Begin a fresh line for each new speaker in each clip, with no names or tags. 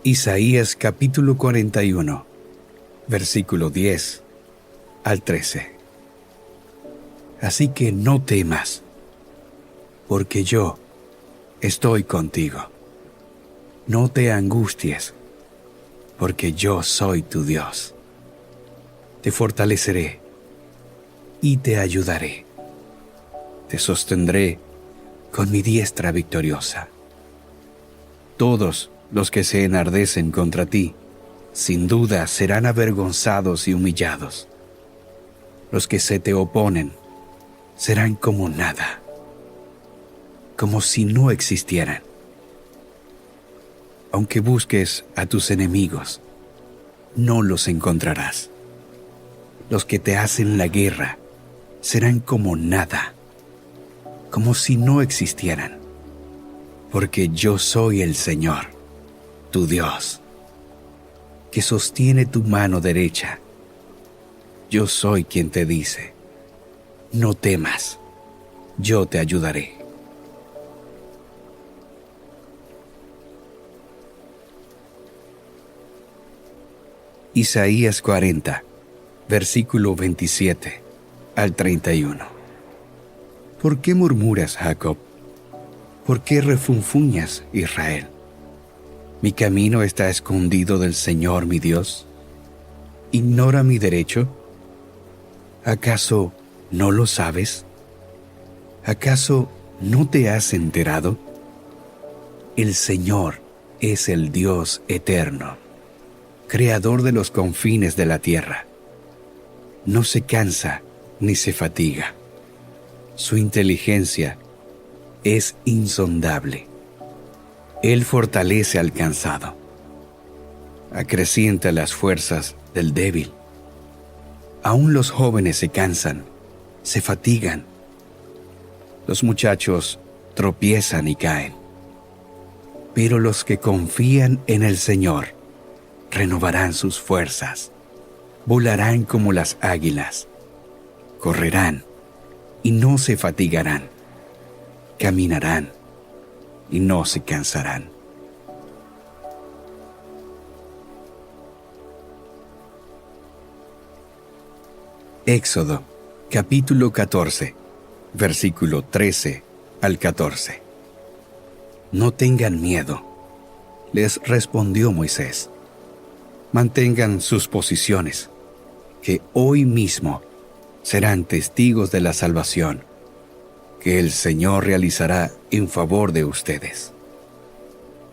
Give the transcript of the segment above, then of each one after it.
Isaías capítulo 41, versículo 10 al 13. Así que no temas, porque yo estoy contigo. No te angusties, porque yo soy tu Dios. Te fortaleceré y te ayudaré. Te sostendré con mi diestra victoriosa. Todos los que se enardecen contra ti, sin duda serán avergonzados y humillados. Los que se te oponen serán como nada, como si no existieran. Aunque busques a tus enemigos, no los encontrarás. Los que te hacen la guerra serán como nada, como si no existieran, porque yo soy el Señor, tu Dios, que sostiene tu mano derecha. Yo soy quien te dice, no temas, yo te ayudaré. Isaías 40, versículo 27 al 31. ¿Por qué murmuras, Jacob? ¿Por qué refunfuñas, Israel? ¿Mi camino está escondido del Señor mi Dios? ¿Ignora mi derecho? ¿Acaso no lo sabes? ¿Acaso no te has enterado? El Señor es el Dios eterno, creador de los confines de la tierra. No se cansa ni se fatiga. Su inteligencia es insondable. Él fortalece al cansado, acrecienta las fuerzas del débil. Aún los jóvenes se cansan, se fatigan. Los muchachos tropiezan y caen. Pero los que confían en el Señor renovarán sus fuerzas, volarán como las águilas, correrán y no se fatigarán, caminarán y no se cansarán. Éxodo, capítulo 14, versículo 13 al 14. No tengan miedo, les respondió Moisés. Mantengan sus posiciones, que hoy mismo serán testigos de la salvación que el Señor realizará en favor de ustedes.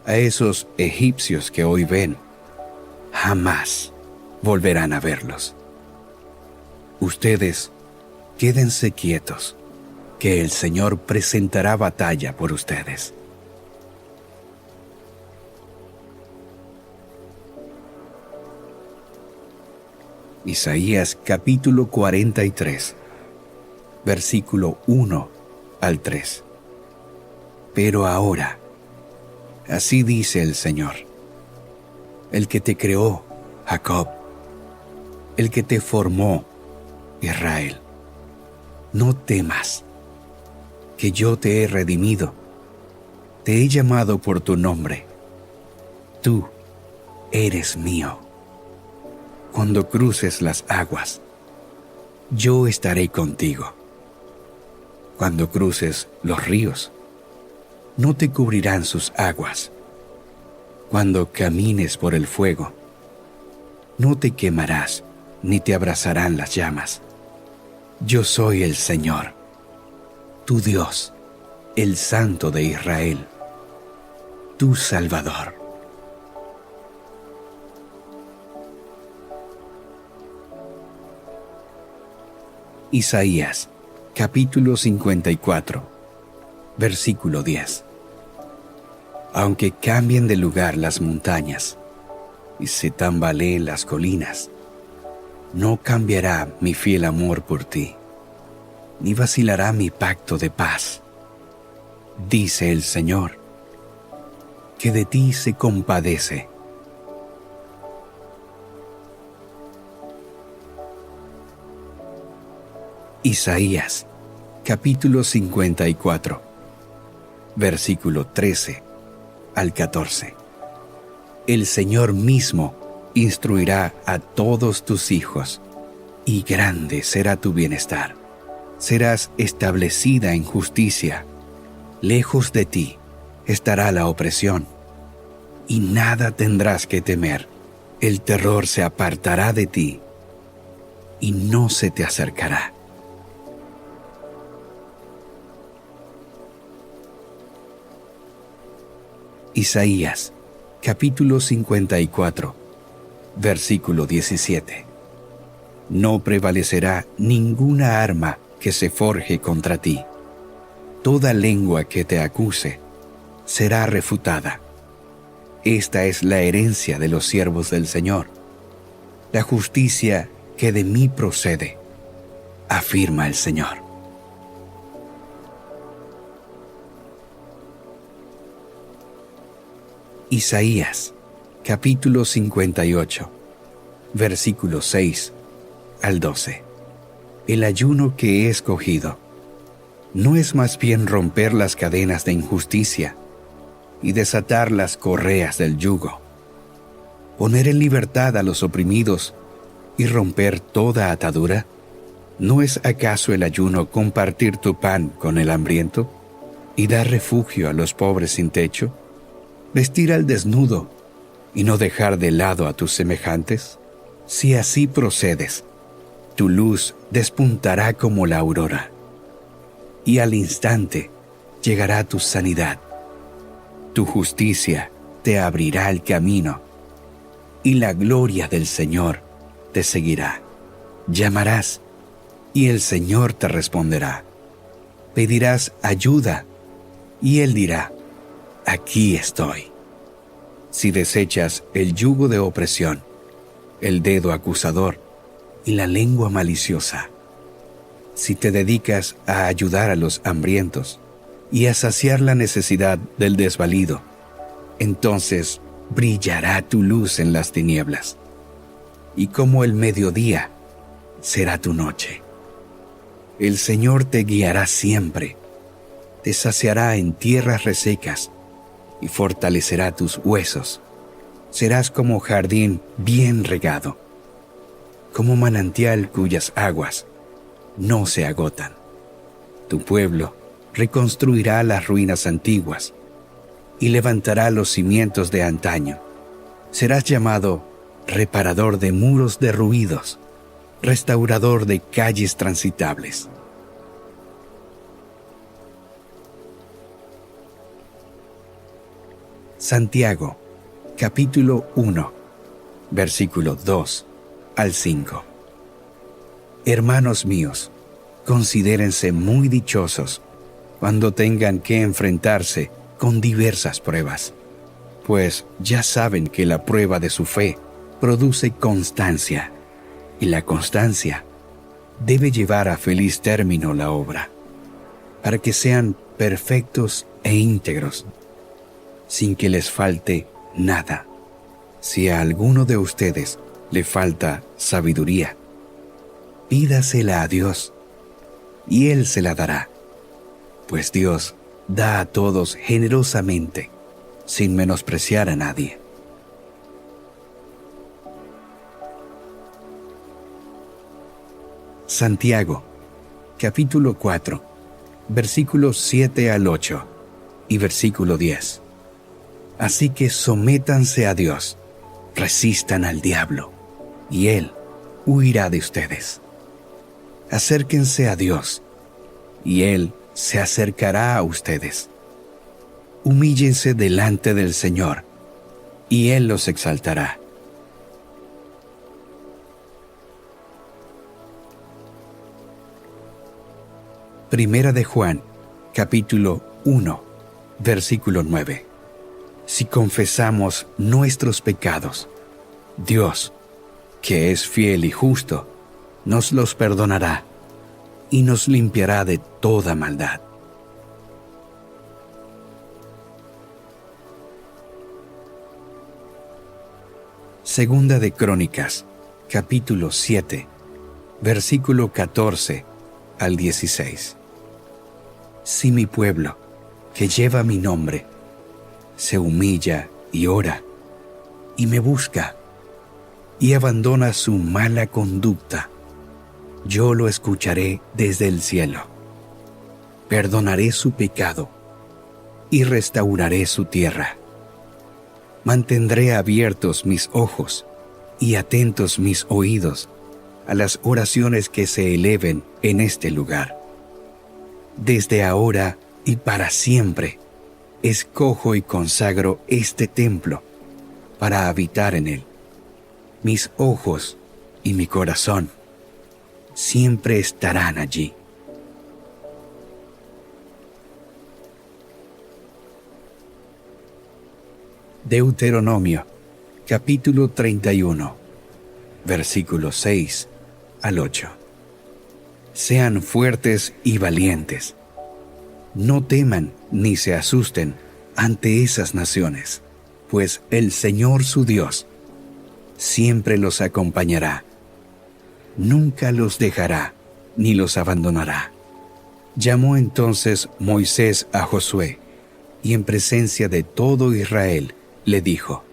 A esos egipcios que hoy ven, jamás volverán a verlos. Ustedes quédense quietos, que el Señor presentará batalla por ustedes. Isaías capítulo 43, versículo 1 al 3. Pero ahora, así dice el Señor, el que te creó, Jacob, el que te formó, Israel, no temas, que yo te he redimido, te he llamado por tu nombre, tú eres mío. Cuando cruces las aguas, yo estaré contigo. Cuando cruces los ríos, no te cubrirán sus aguas. Cuando camines por el fuego, no te quemarás ni te abrazarán las llamas. Yo soy el Señor, tu Dios, el Santo de Israel, tu Salvador. Isaías, capítulo 54, versículo 10. Aunque cambien de lugar las montañas y se tambaleen las colinas, no cambiará mi fiel amor por ti, ni vacilará mi pacto de paz. Dice el Señor, que de ti se compadece. Isaías, capítulo 54, versículo 13 al 14. el Señor mismo instruirá a todos tus hijos, y grande será tu bienestar. Serás establecida en justicia. Lejos de ti estará la opresión, y nada tendrás que temer. El terror se apartará de ti, y no se te acercará. Isaías, capítulo 54, versículo 17. No prevalecerá ninguna arma que se forje contra ti. Toda lengua que te acuse será refutada. Esta es la herencia de los siervos del Señor, la justicia que de mí procede, afirma el Señor. Isaías, capítulo 58, versículos 6 al 12. El ayuno que he escogido no es más bien romper las cadenas de injusticia y desatar las correas del yugo, poner en libertad a los oprimidos y romper toda atadura. ¿No es acaso el ayuno compartir tu pan con el hambriento y dar refugio a los pobres sin techo? ¿Vestir al desnudo y no dejar de lado a tus semejantes? Si así procedes, tu luz despuntará como la aurora, y al instante llegará tu sanidad. Tu justicia te abrirá el camino, y la gloria del Señor te seguirá. Llamarás, y el Señor te responderá. Pedirás ayuda, y Él dirá: aquí estoy. Si desechas el yugo de opresión, el dedo acusador y la lengua maliciosa, si te dedicas a ayudar a los hambrientos y a saciar la necesidad del desvalido, entonces brillará tu luz en las tinieblas, y como el mediodía será tu noche. El Señor te guiará siempre, te saciará en tierras resecas y fortalecerá tus huesos. Serás como jardín bien regado, como manantial cuyas aguas no se agotan. Tu pueblo reconstruirá las ruinas antiguas y levantará los cimientos de antaño. Serás llamado reparador de muros derruidos, restaurador de calles transitables. Santiago, capítulo 1, versículo 2 al 5. Hermanos míos, considérense muy dichosos cuando tengan que enfrentarse con diversas pruebas, pues ya saben que la prueba de su fe produce constancia, y la constancia debe llevar a feliz término la obra, para que sean perfectos e íntegros, sin que les falte nada. Si a alguno de ustedes le falta sabiduría, pídasela a Dios, y Él se la dará, pues Dios da a todos generosamente, sin menospreciar a nadie. Santiago, capítulo 4, versículos 7 al 8 y versículo 10. Así que sométanse a Dios, resistan al diablo, y Él huirá de ustedes. Acérquense a Dios, y Él se acercará a ustedes. Humíllense delante del Señor, y Él los exaltará. Primera de Juan, capítulo 1, versículo 9. Si confesamos nuestros pecados, Dios, que es fiel y justo, nos los perdonará y nos limpiará de toda maldad. Segunda de Crónicas, capítulo 7, versículo 14 al 16. Si mi pueblo, que lleva mi nombre, se humilla y ora, y me busca y abandona su mala conducta, yo lo escucharé desde el cielo. Perdonaré su pecado y restauraré su tierra. Mantendré abiertos mis ojos y atentos mis oídos a las oraciones que se eleven en este lugar. Desde ahora y para siempre, escojo y consagro este templo para habitar en él. Mis ojos y mi corazón siempre estarán allí. Deuteronomio, capítulo 31, versículos 6 al 8. Sean fuertes y valientes. No teman ni se asusten ante esas naciones, pues el Señor su Dios siempre los acompañará. Nunca los dejará ni los abandonará. Llamó entonces Moisés a Josué, y en presencia de todo Israel le dijo: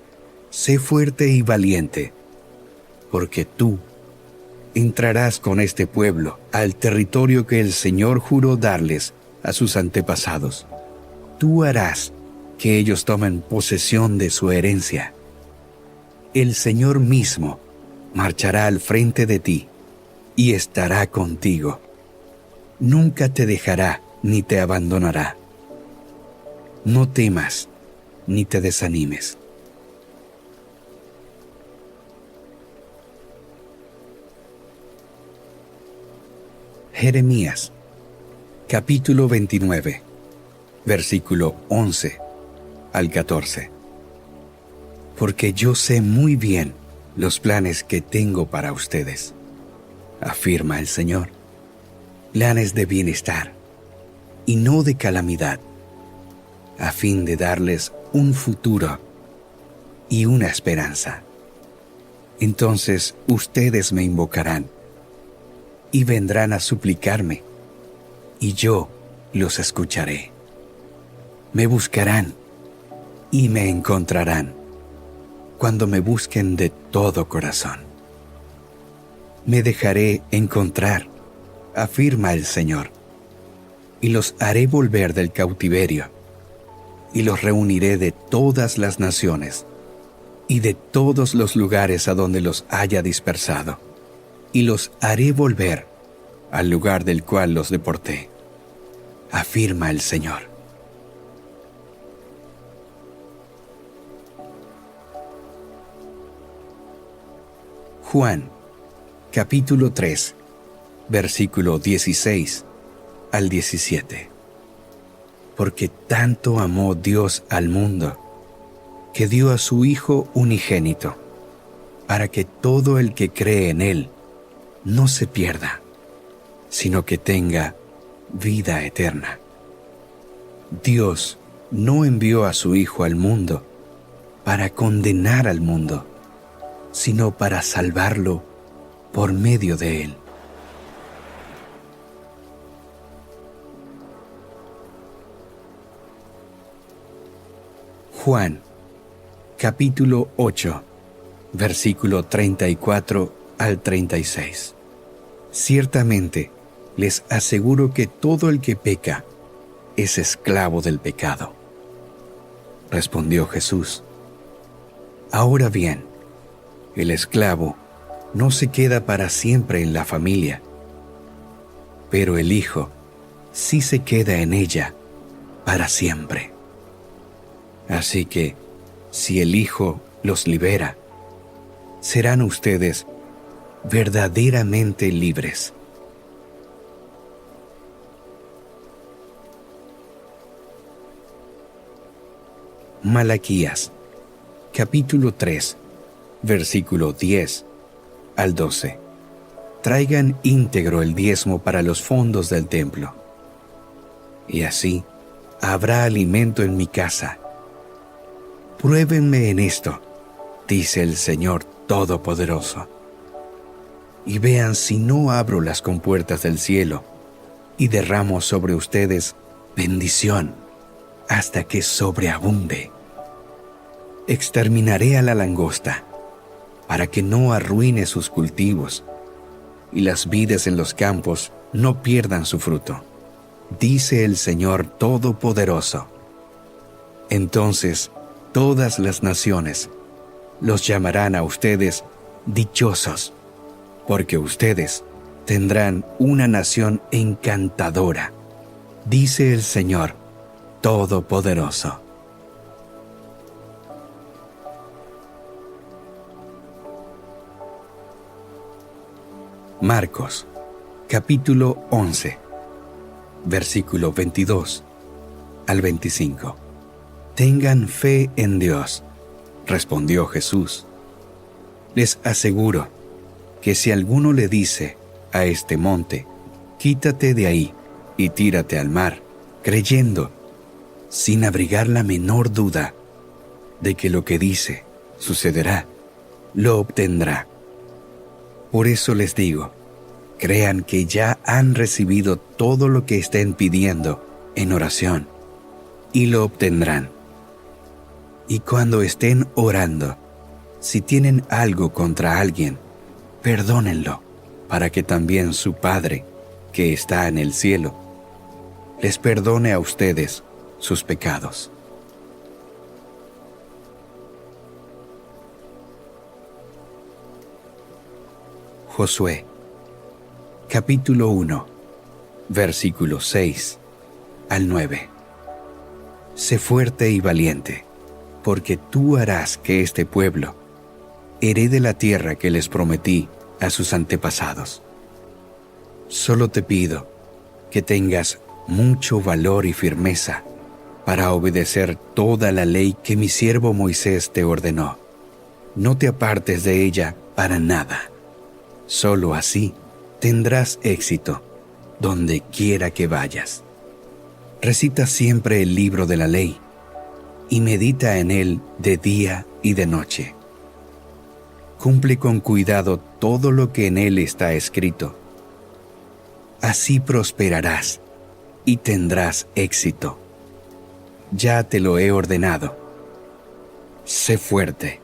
sé fuerte y valiente, porque tú entrarás con este pueblo al territorio que el Señor juró darles a sus antepasados. Tú harás que ellos tomen posesión de su herencia. El Señor mismo marchará al frente de ti y estará contigo. Nunca te dejará ni te abandonará. No temas ni te desanimes. Jeremías, capítulo 29, versículo 11 al 14. Porque yo sé muy bien los planes que tengo para ustedes, afirma el Señor, planes de bienestar y no de calamidad, a fin de darles un futuro y una esperanza. Entonces ustedes me invocarán y vendrán a suplicarme, y yo los escucharé. Me buscarán y me encontrarán cuando me busquen de todo corazón. Me dejaré encontrar, afirma el Señor, y los haré volver del cautiverio, y los reuniré de todas las naciones y de todos los lugares a donde los haya dispersado, y los haré volver al lugar del cual los deporté, afirma el Señor. Juan, capítulo 3, versículo 16 al 17. Porque tanto amó Dios al mundo, que dio a su Hijo unigénito, para que todo el que cree en Él no se pierda, sino que tenga vida eterna. Dios no envió a su Hijo al mundo para condenar al mundo, sino para salvarlo por medio de Él. Juan, capítulo 8, versículo 34 al 36. Ciertamente, les aseguro que todo el que peca es esclavo del pecado. Respondió Jesús: ahora bien, el esclavo no se queda para siempre en la familia, pero el Hijo sí se queda en ella para siempre. Así que, si el Hijo los libera, serán ustedes verdaderamente libres. Malaquías, capítulo 3, versículo 10 al 12. Traigan íntegro el diezmo para los fondos del templo, y así habrá alimento en mi casa. Pruébenme en esto, dice el Señor Todopoderoso, y vean si no abro las compuertas del cielo y derramo sobre ustedes bendición hasta que sobreabunde. Exterminaré a la langosta, para que no arruine sus cultivos, y las vides en los campos no pierdan su fruto, dice el Señor Todopoderoso. Entonces todas las naciones los llamarán a ustedes dichosos, porque ustedes tendrán una nación encantadora, dice el Señor Todopoderoso. Marcos, capítulo 11, versículo 22 al 25. Tengan fe en Dios, respondió Jesús. Les aseguro que si alguno le dice a este monte, quítate de ahí y tírate al mar, creyendo, sin abrigar la menor duda, de que lo que dice sucederá, lo obtendrá. Por eso les digo, crean que ya han recibido todo lo que estén pidiendo en oración, y lo obtendrán. Y cuando estén orando, si tienen algo contra alguien, perdónenlo, para que también su Padre, que está en el cielo, les perdone a ustedes sus pecados. Josué, capítulo 1, versículos 6 al 9. Sé fuerte y valiente, porque tú harás que este pueblo herede la tierra que les prometí a sus antepasados. Solo te pido que tengas mucho valor y firmeza para obedecer toda la ley que mi siervo Moisés te ordenó. No te apartes de ella para nada. Solo así tendrás éxito donde quiera que vayas. Recita siempre el libro de la ley y medita en él de día y de noche. Cumple con cuidado todo lo que en él está escrito. Así prosperarás y tendrás éxito. Ya te lo he ordenado. Sé fuerte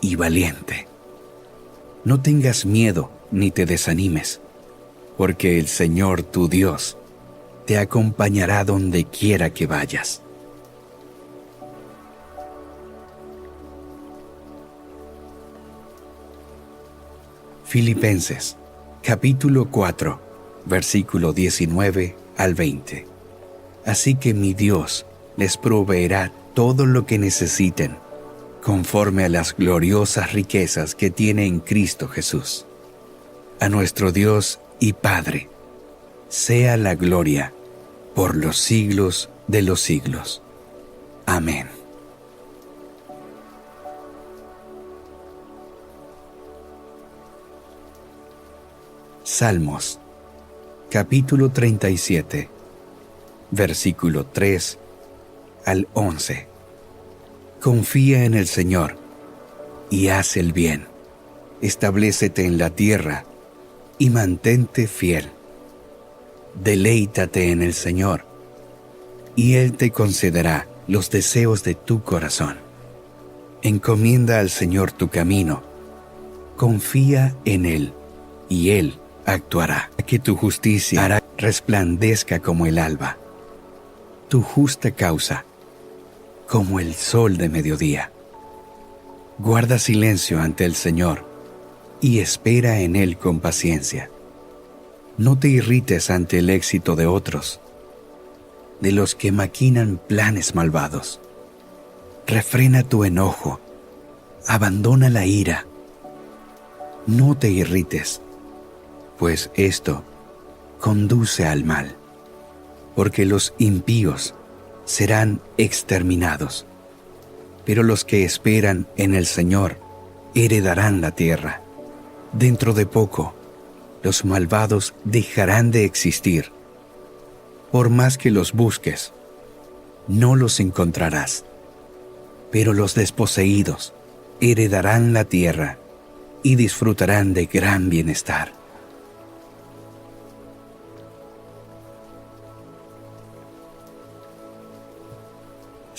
y valiente. No tengas miedo ni te desanimes, porque el Señor tu Dios te acompañará donde quiera que vayas. Filipenses, capítulo 4, versículo 19 al 20. Así que mi Dios les proveerá todo lo que necesiten, conforme a las gloriosas riquezas que tiene en Cristo Jesús. A nuestro Dios y Padre, sea la gloria por los siglos de los siglos. Amén. Salmos, capítulo 37, versículo 3 al 11. Confía en el Señor y haz el bien. Establécete en la tierra y mantente fiel. Deleítate en el Señor y Él te concederá los deseos de tu corazón. Encomienda al Señor tu camino. Confía en Él y Él actuará. Que tu justicia hará resplandezca como el alba, tu justa causa como el sol de mediodía. Guarda silencio ante el Señor y espera en Él con paciencia. No te irrites ante el éxito de otros, de los que maquinan planes malvados. Refrena tu enojo, abandona la ira. No te irrites, pues esto conduce al mal, porque los impíos serán exterminados, pero los que esperan en el Señor heredarán la tierra. Dentro de poco, los malvados dejarán de existir. Por más que los busques, no los encontrarás, pero los desposeídos heredarán la tierra y disfrutarán de gran bienestar.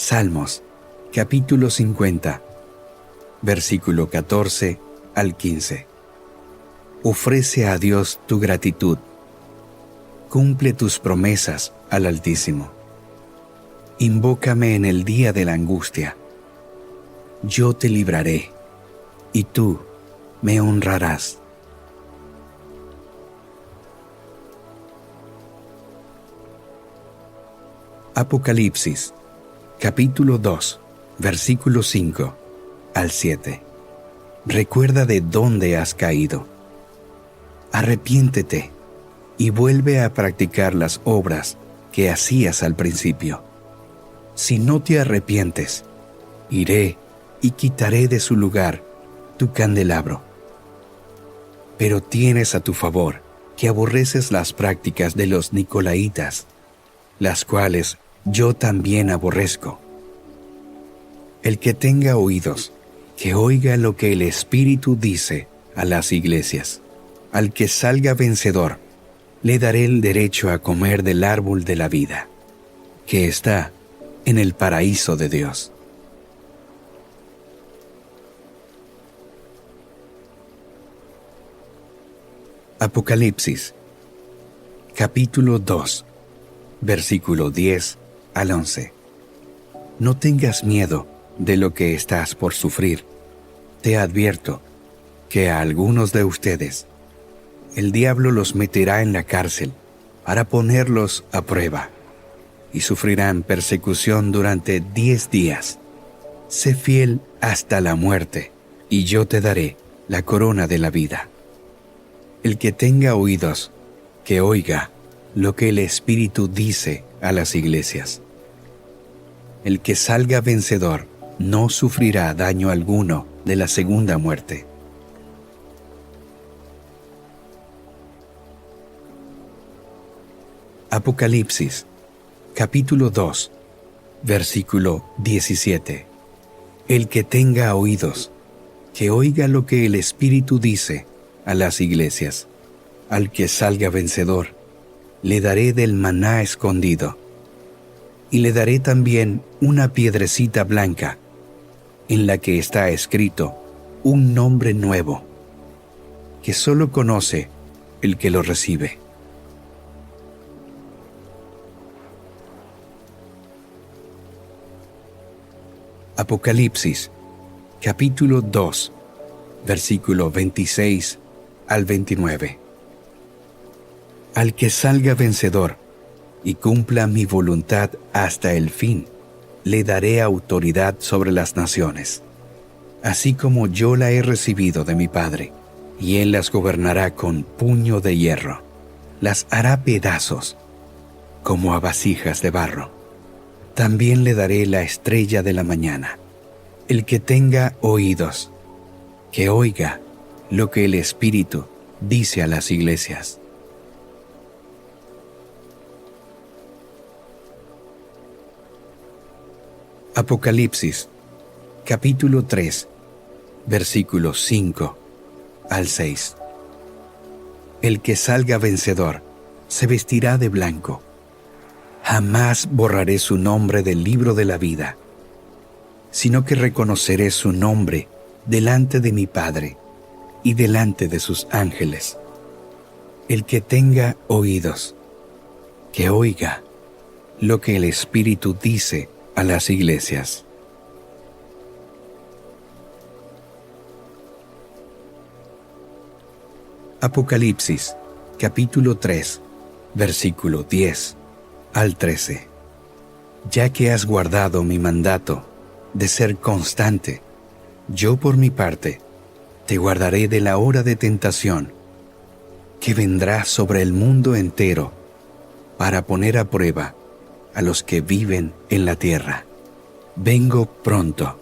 Salmos, capítulo 50, versículo 14 al 15. Ofrece a Dios tu gratitud. Cumple tus promesas al Altísimo. Invócame en el día de la angustia. Yo te libraré, y tú me honrarás. Apocalipsis, capítulo 2, versículo 5 al 7. Recuerda de dónde has caído. Arrepiéntete y vuelve a practicar las obras que hacías al principio. Si no te arrepientes, iré y quitaré de su lugar tu candelabro. Pero tienes a tu favor que aborreces las prácticas de los nicolaitas, las cuales yo también aborrezco. El que tenga oídos, que oiga lo que el Espíritu dice a las iglesias. Al que salga vencedor, le daré el derecho a comer del árbol de la vida, que está en el paraíso de Dios. Apocalipsis, capítulo 2, versículo 10 al 11. No tengas miedo de lo que estás por sufrir. Te advierto que a algunos de ustedes el diablo los meterá en la cárcel para ponerlos a prueba, y sufrirán persecución durante 10 días. Sé fiel hasta la muerte, y yo te daré la corona de la vida. El que tenga oídos, que oiga lo que el Espíritu dice a las iglesias. El que salga vencedor no sufrirá daño alguno de la segunda muerte. Apocalipsis, capítulo 2, versículo 17. El que tenga oídos, que oiga lo que el Espíritu dice a las iglesias. Al que salga vencedor, le daré del maná escondido, y le daré también una piedrecita blanca, en la que está escrito un nombre nuevo, que solo conoce el que lo recibe. Apocalipsis, capítulo 2, versículo 26 al 29. Al que salga vencedor y cumpla mi voluntad hasta el fin, le daré autoridad sobre las naciones, así como yo la he recibido de mi Padre, y él las gobernará con puño de hierro. Las hará pedazos, como a vasijas de barro. También le daré la estrella de la mañana. El que tenga oídos, que oiga lo que el Espíritu dice a las iglesias. Apocalipsis, capítulo 3, versículos 5 al 6. El que salga vencedor se vestirá de blanco. Jamás borraré su nombre del libro de la vida, sino que reconoceré su nombre delante de mi Padre y delante de sus ángeles. El que tenga oídos, que oiga lo que el Espíritu dice a las iglesias. Apocalipsis, capítulo 3, versículo 10 al 13. Ya que has guardado mi mandato de ser constante, yo por mi parte te guardaré de la hora de tentación que vendrá sobre el mundo entero para poner a prueba a los que viven en la tierra. Vengo pronto.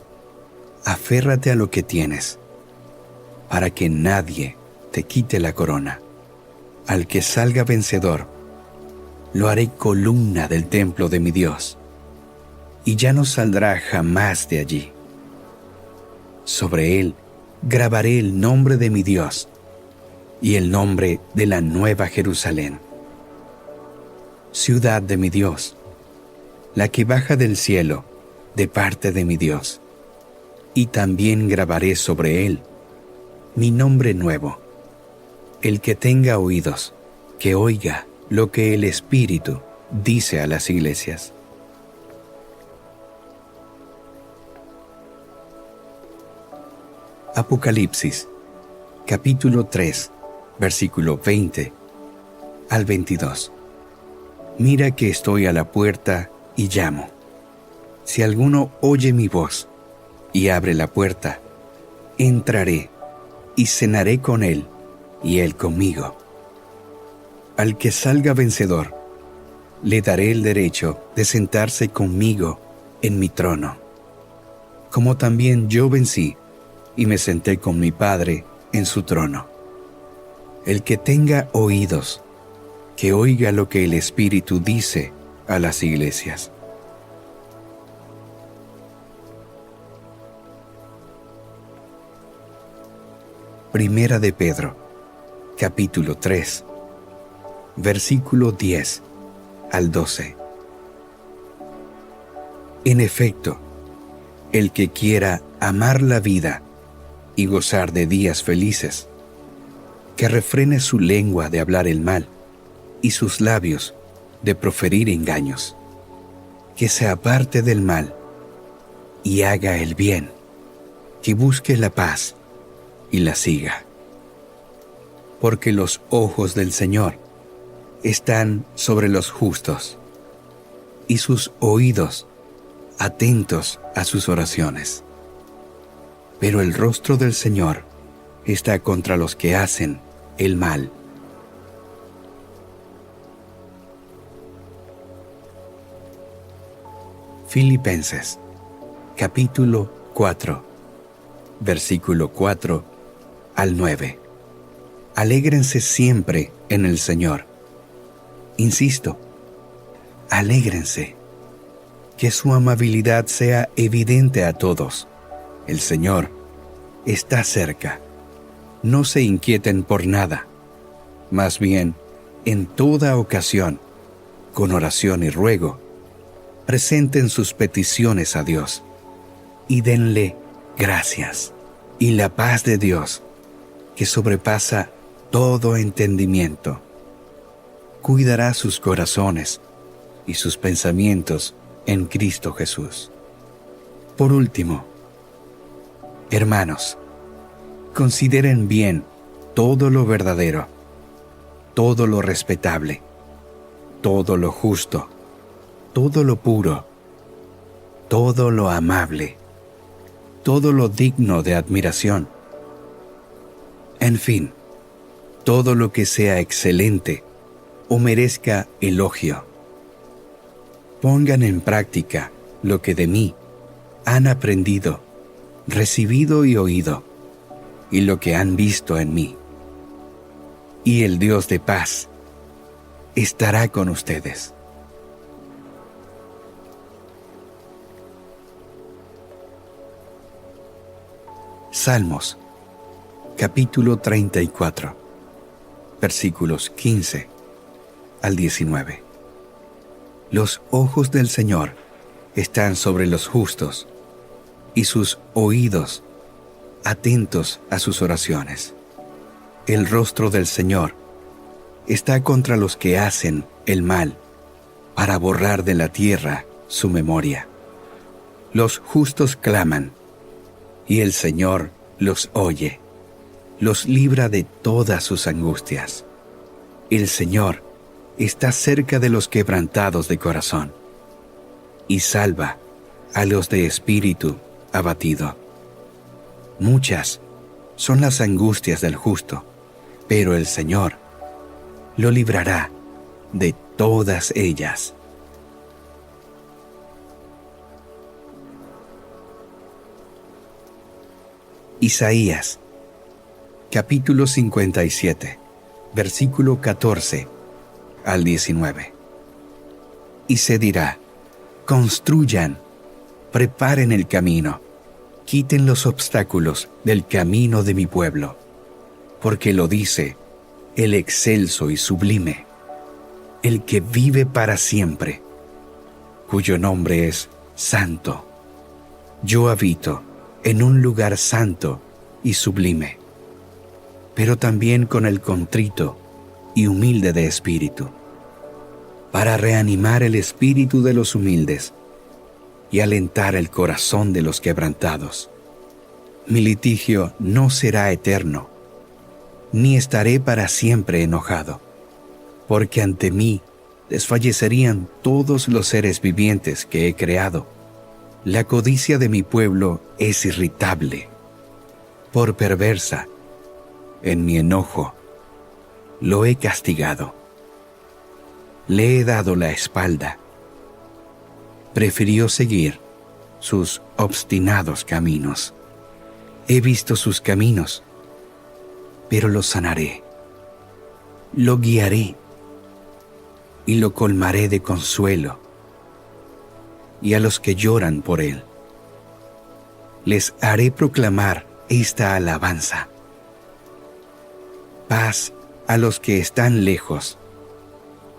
Aférrate a lo que tienes, para que nadie te quite la corona. Al que salga vencedor, lo haré columna del templo de mi Dios, y ya no saldrá jamás de allí. Sobre él grabaré el nombre de mi Dios y el nombre de la nueva Jerusalén, ciudad de mi Dios, la que baja del cielo de parte de mi Dios, y también grabaré sobre él mi nombre nuevo. El que tenga oídos, que oiga lo que el Espíritu dice a las iglesias. Apocalipsis, capítulo 3, versículo 20 al 22. Mira que estoy a la puerta y llamo. Si alguno oye mi voz y abre la puerta, entraré y cenaré con él y él conmigo. Al que salga vencedor, le daré el derecho de sentarse conmigo en mi trono, como también yo vencí y me senté con mi Padre en su trono. El que tenga oídos, que oiga lo que el Espíritu dice a las iglesias. Primera de Pedro, capítulo 3, versículo 10 al 12. En efecto, el que quiera amar la vida y gozar de días felices, que refrene su lengua de hablar el mal y sus labios de proferir engaños, que se aparte del mal y haga el bien, que busque la paz y la siga. Porque los ojos del Señor están sobre los justos, y sus oídos atentos a sus oraciones. Pero el rostro del Señor está contra los que hacen el mal. Filipenses, capítulo 4, versículo 4 al 9. Alégrense siempre en el Señor. Insisto, alégrense. Que su amabilidad sea evidente a todos. El Señor está cerca. No se inquieten por nada. Más bien, en toda ocasión, con oración y ruego, presenten sus peticiones a Dios y denle gracias. Y la paz de Dios, que sobrepasa todo entendimiento, cuidará sus corazones y sus pensamientos en Cristo Jesús. Por último, hermanos, consideren bien todo lo verdadero, todo lo respetable, todo lo justo, todo lo puro, todo lo amable, todo lo digno de admiración. En fin, todo lo que sea excelente o merezca elogio. Pongan en práctica lo que de mí han aprendido, recibido y oído, y lo que han visto en mí. Y el Dios de paz estará con ustedes. Salmos, capítulo 34, versículos 15 al 19. Los ojos del Señor están sobre los justos, y sus oídos atentos a sus oraciones. El rostro del Señor está contra los que hacen el mal, para borrar de la tierra su memoria. Los justos claman, y el Señor los oye, los libra de todas sus angustias. El Señor está cerca de los quebrantados de corazón, y salva a los de espíritu abatido. Muchas son las angustias del justo, pero el Señor lo librará de todas ellas. Isaías, capítulo 57, versículo 14 al 19. Y se dirá: construyan, preparen el camino, quiten los obstáculos del camino de mi pueblo, porque lo dice el excelso y sublime, el que vive para siempre, cuyo nombre es Santo. Yo habito en un lugar santo y sublime, pero también con el contrito y humilde de espíritu, para reanimar el espíritu de los humildes y alentar el corazón de los quebrantados. Mi litigio no será eterno, ni estaré para siempre enojado, porque ante mí desfallecerían todos los seres vivientes que he creado. La codicia de mi pueblo es irritable, por perversa, en mi enojo, lo he castigado. Le he dado la espalda. Prefirió seguir sus obstinados caminos. He visto sus caminos, pero lo sanaré. Lo guiaré y lo colmaré de consuelo. Y a los que lloran por él, les haré proclamar esta alabanza. Paz a los que están lejos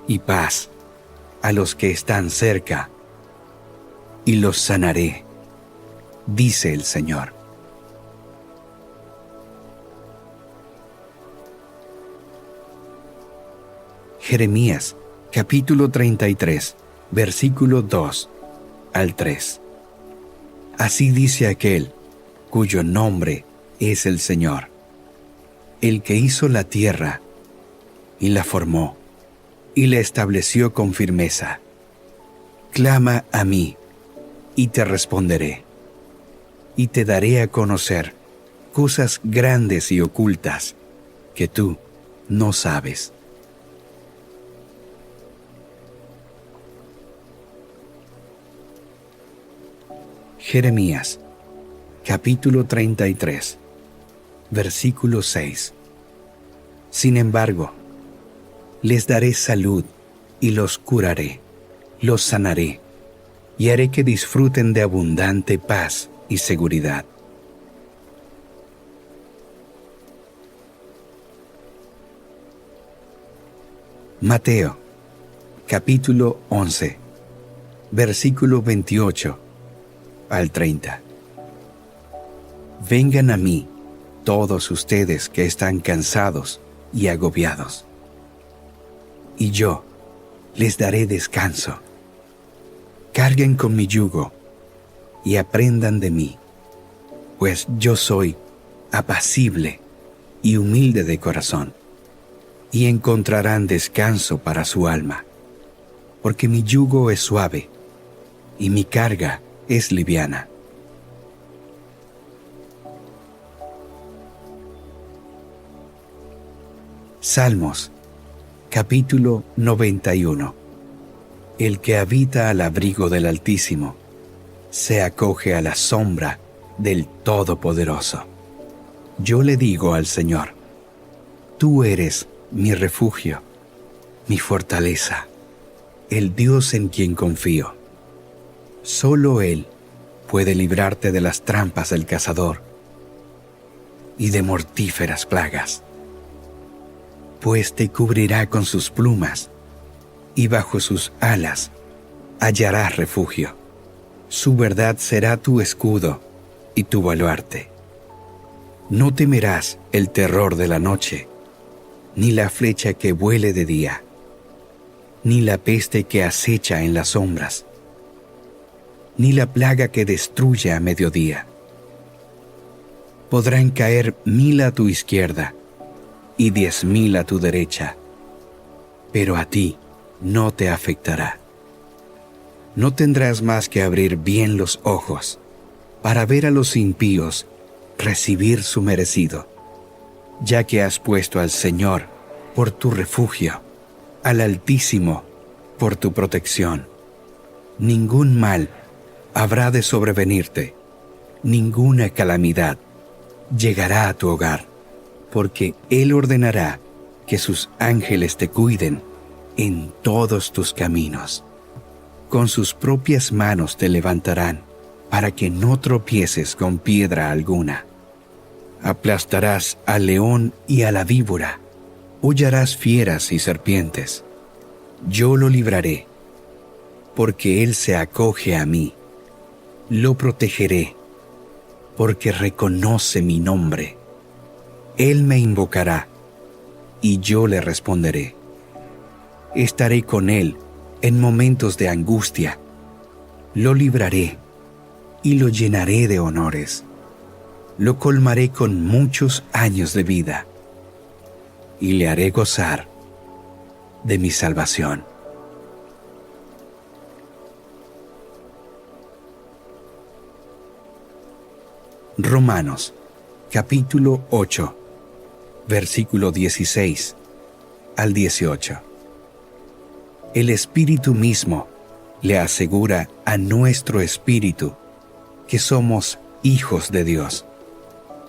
y paz a los que están cerca, y los sanaré, dice el Señor. Jeremías, capítulo 33, versículo 2 al 3. Así dice aquel cuyo nombre es el Señor, el que hizo la tierra y la formó y la estableció con firmeza. Clama a mí y te responderé, y te daré a conocer cosas grandes y ocultas que tú no sabes. Jeremías, capítulo 33, versículo 6. Sin embargo, les daré salud y los curaré, los sanaré, y haré que disfruten de abundante paz y seguridad. Mateo, capítulo 11, versículo 28 al 30. Vengan a mí todos ustedes que están cansados y agobiados, y yo les daré descanso. Carguen con mi yugo y aprendan de mí, pues yo soy apacible y humilde de corazón, y encontrarán descanso para su alma, porque mi yugo es suave y mi carga es liviana. Salmos, capítulo 91. El que habita al abrigo del Altísimo se acoge a la sombra del Todopoderoso. Yo le digo al Señor: tú eres mi refugio, mi fortaleza, el Dios en quien confío. Solo Él puede librarte de las trampas del cazador y de mortíferas plagas, pues te cubrirá con sus plumas y bajo sus alas hallarás refugio. Su verdad será tu escudo y tu baluarte. No temerás el terror de la noche, ni la flecha que vuele de día, ni la peste que acecha en las sombras, ni la plaga que destruye a mediodía. Podrán caer 1000 a tu izquierda y 10,000 a tu derecha, pero a ti no te afectará. No tendrás más que abrir bien los ojos para ver a los impíos recibir su merecido, ya que has puesto al Señor por tu refugio, al Altísimo por tu protección. Ningún mal habrá de sobrevenirte, ninguna calamidad llegará a tu hogar, porque Él ordenará que sus ángeles te cuiden en todos tus caminos. Con sus propias manos te levantarán, para que no tropieces con piedra alguna. Aplastarás al león y a la víbora, hollarás fieras y serpientes. Yo lo libraré, porque Él se acoge a mí. Lo protegeré, porque reconoce mi nombre. Él me invocará, y yo le responderé. Estaré con él en momentos de angustia. Lo libraré y lo llenaré de honores. Lo colmaré con muchos años de vida y le haré gozar de mi salvación. Romanos, capítulo 8, versículo 16 al 18. El Espíritu mismo le asegura a nuestro espíritu que somos hijos de Dios.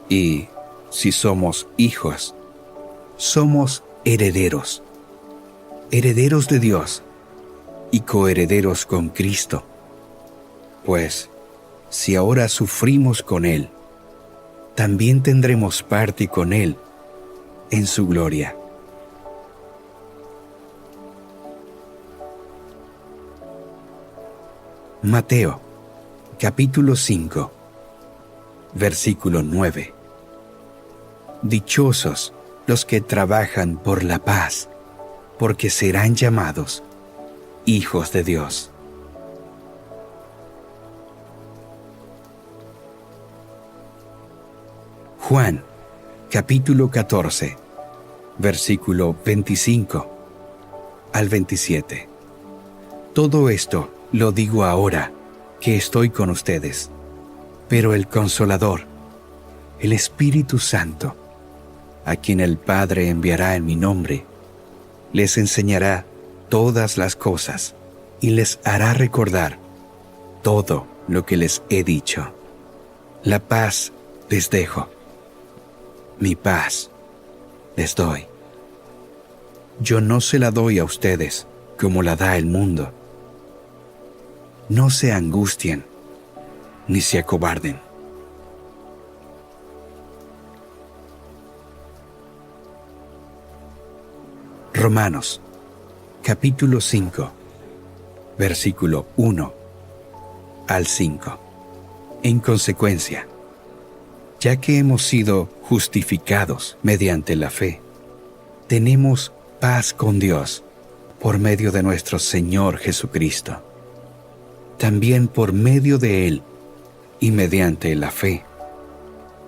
Y si somos hijos, somos herederos, herederos de Dios y coherederos con Cristo. Pues, si ahora sufrimos con Él, también tendremos parte con Él en su gloria. Mateo, capítulo 5, versículo 9. Dichosos los que trabajan por la paz, porque serán llamados hijos de Dios. Juan, capítulo 14, versículo 25 al 27. Todo esto lo digo ahora que estoy con ustedes, pero el Consolador, el Espíritu Santo, a quien el Padre enviará en mi nombre, les enseñará todas las cosas y les hará recordar todo lo que les he dicho. La paz les dejo, mi paz les doy. Yo no se la doy a ustedes como la da el mundo. No se angustien ni se acobarden. Romanos, capítulo 5, versículo 1 al 5. En consecuencia, ya que hemos sido justificados mediante la fe, tenemos paz con Dios por medio de nuestro Señor Jesucristo. También por medio de Él y mediante la fe,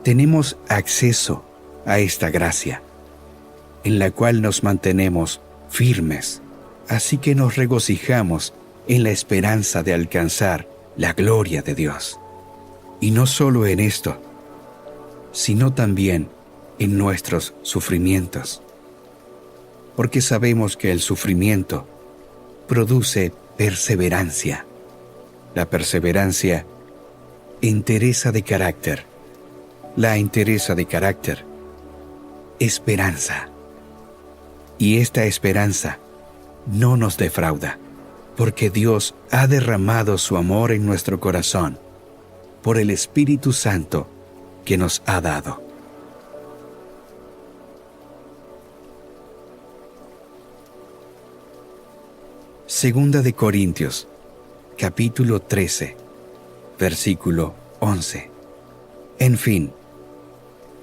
tenemos acceso a esta gracia, en la cual nos mantenemos firmes, así que nos regocijamos en la esperanza de alcanzar la gloria de Dios. Y no solo en esto, sino también en nuestros sufrimientos, porque sabemos que el sufrimiento produce perseverancia. La perseverancia, entereza de carácter. La entereza de carácter, esperanza. Y esta esperanza no nos defrauda, porque Dios ha derramado su amor en nuestro corazón por el Espíritu Santo que nos ha dado. Segunda de Corintios, capítulo 13, versículo 11. En fin,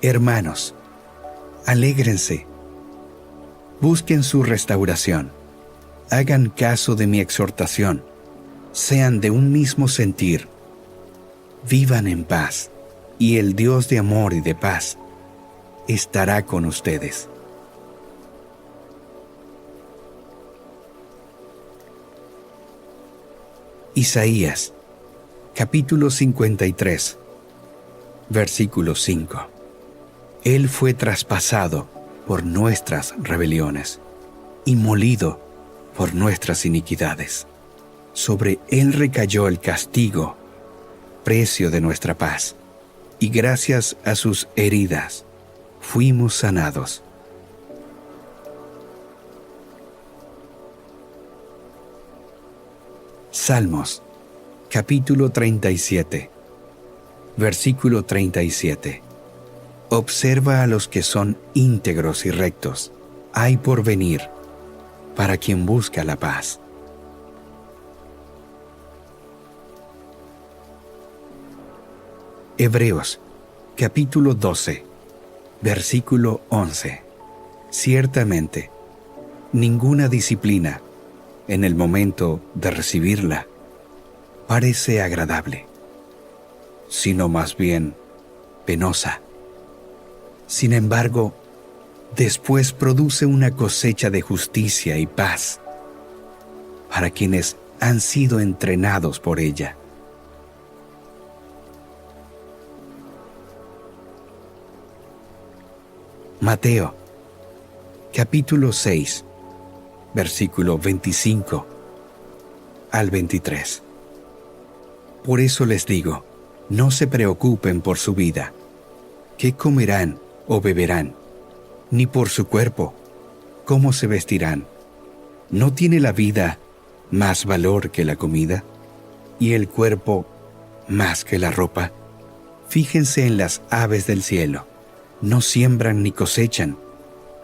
hermanos, alégrense, busquen su restauración, hagan caso de mi exhortación, sean de un mismo sentir, vivan en paz, y el Dios de amor y de paz estará con ustedes. Isaías, capítulo 53, versículo 5. Él fue traspasado por nuestras rebeliones y molido por nuestras iniquidades. Sobre Él recayó el castigo, precio de nuestra paz, y gracias a sus heridas fuimos sanados. Salmos, capítulo 37, versículo 37. Observa a los que son íntegros y rectos. Hay por venir para quien busca la paz. Hebreos, capítulo 12, versículo 11. Ciertamente, ninguna disciplina, en el momento de recibirla, parece agradable, sino más bien penosa. Sin embargo, después produce una cosecha de justicia y paz para quienes han sido entrenados por ella. Mateo, capítulo 6, versículo 25 al 23. Por eso les digo, no se preocupen por su vida, qué comerán o beberán, ni por su cuerpo, cómo se vestirán. ¿No tiene la vida más valor que la comida, y el cuerpo más que la ropa? Fíjense en las aves del cielo, no siembran ni cosechan,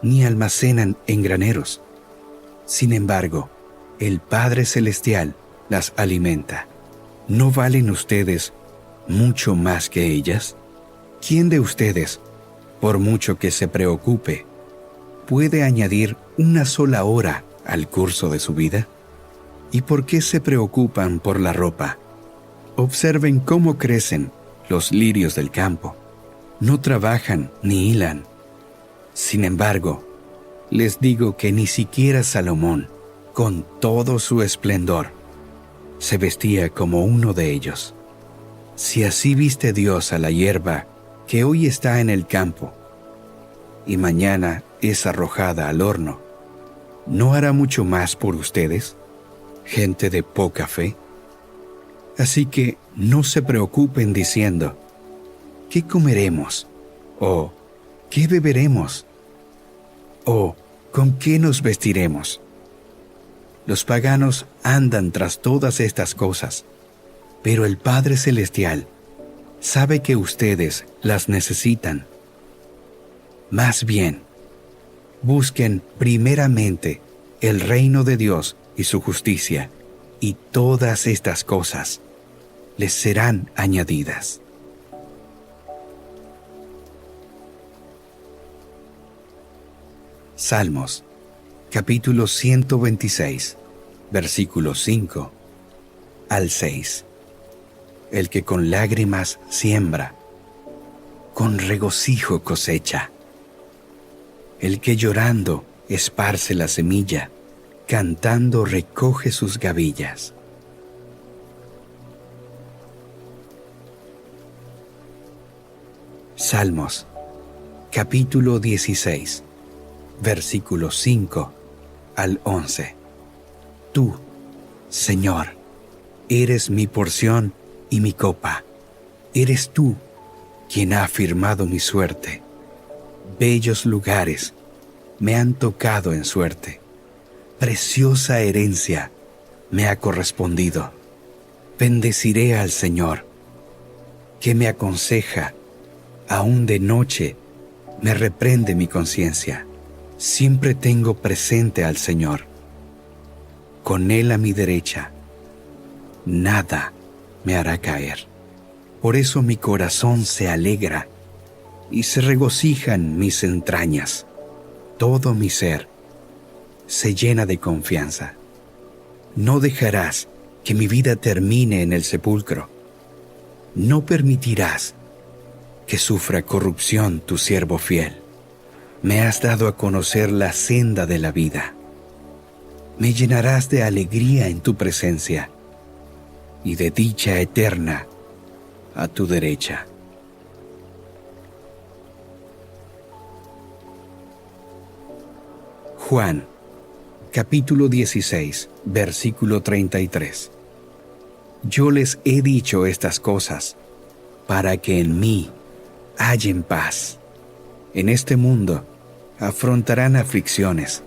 ni almacenan en graneros. Sin embargo, el Padre Celestial las alimenta. ¿No valen ustedes mucho más que ellas? ¿Quién de ustedes, por mucho que se preocupe, puede añadir una sola hora al curso de su vida? ¿Y por qué se preocupan por la ropa? Observen cómo crecen los lirios del campo. No trabajan ni hilan. Sin embargo, les digo que ni siquiera Salomón, con todo su esplendor, se vestía como uno de ellos. Si así viste Dios a la hierba que hoy está en el campo y mañana es arrojada al horno, ¿no hará mucho más por ustedes, gente de poca fe? Así que no se preocupen diciendo, ¿qué comeremos? ¿O qué beberemos? ¿O con qué nos vestiremos? Los paganos andan tras todas estas cosas, pero el Padre Celestial sabe que ustedes las necesitan. Más bien, busquen primeramente el reino de Dios y su justicia, y todas estas cosas les serán añadidas. Salmos, capítulo 126, versículos 5 al 6. El que con lágrimas siembra, con regocijo cosecha. El que llorando esparce la semilla, cantando recoge sus gavillas. Salmos, capítulo 16, versículos 5 al 11. Tú, Señor, eres mi porción y mi copa. Eres tú quien ha afirmado mi suerte. Bellos lugares me han tocado en suerte. Preciosa herencia me ha correspondido. Bendeciré al Señor, que me aconseja, aún de noche me reprende mi conciencia. Siempre tengo presente al Señor. Con Él a mi derecha, nada me hará caer. Por eso mi corazón se alegra y se regocijan mis entrañas. Todo mi ser se llena de confianza. No dejarás que mi vida termine en el sepulcro. No permitirás que sufra corrupción tu siervo fiel. Me has dado a conocer la senda de la vida. Me llenarás de alegría en tu presencia y de dicha eterna a tu derecha. Juan, capítulo 16, versículo 33. Yo les he dicho estas cosas para que en mí hallen paz. En este mundo afrontarán aflicciones,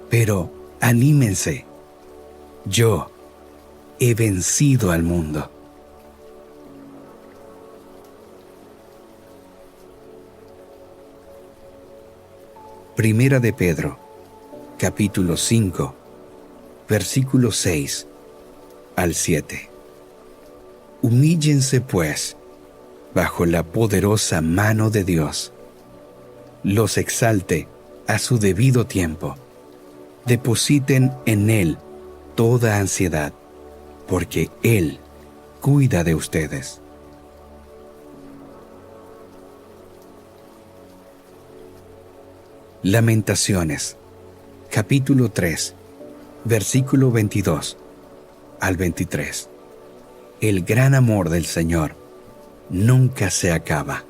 pero anímense. Yo he vencido al mundo. Primera de Pedro, capítulo 5, versículos 6 al 7. Humíllense, pues, bajo la poderosa mano de Dios. Los exalte a su debido tiempo. Depositen en Él toda ansiedad, porque Él cuida de ustedes. Lamentaciones, capítulo 3, versículo 22 al 23. El gran amor del Señor nunca se acaba,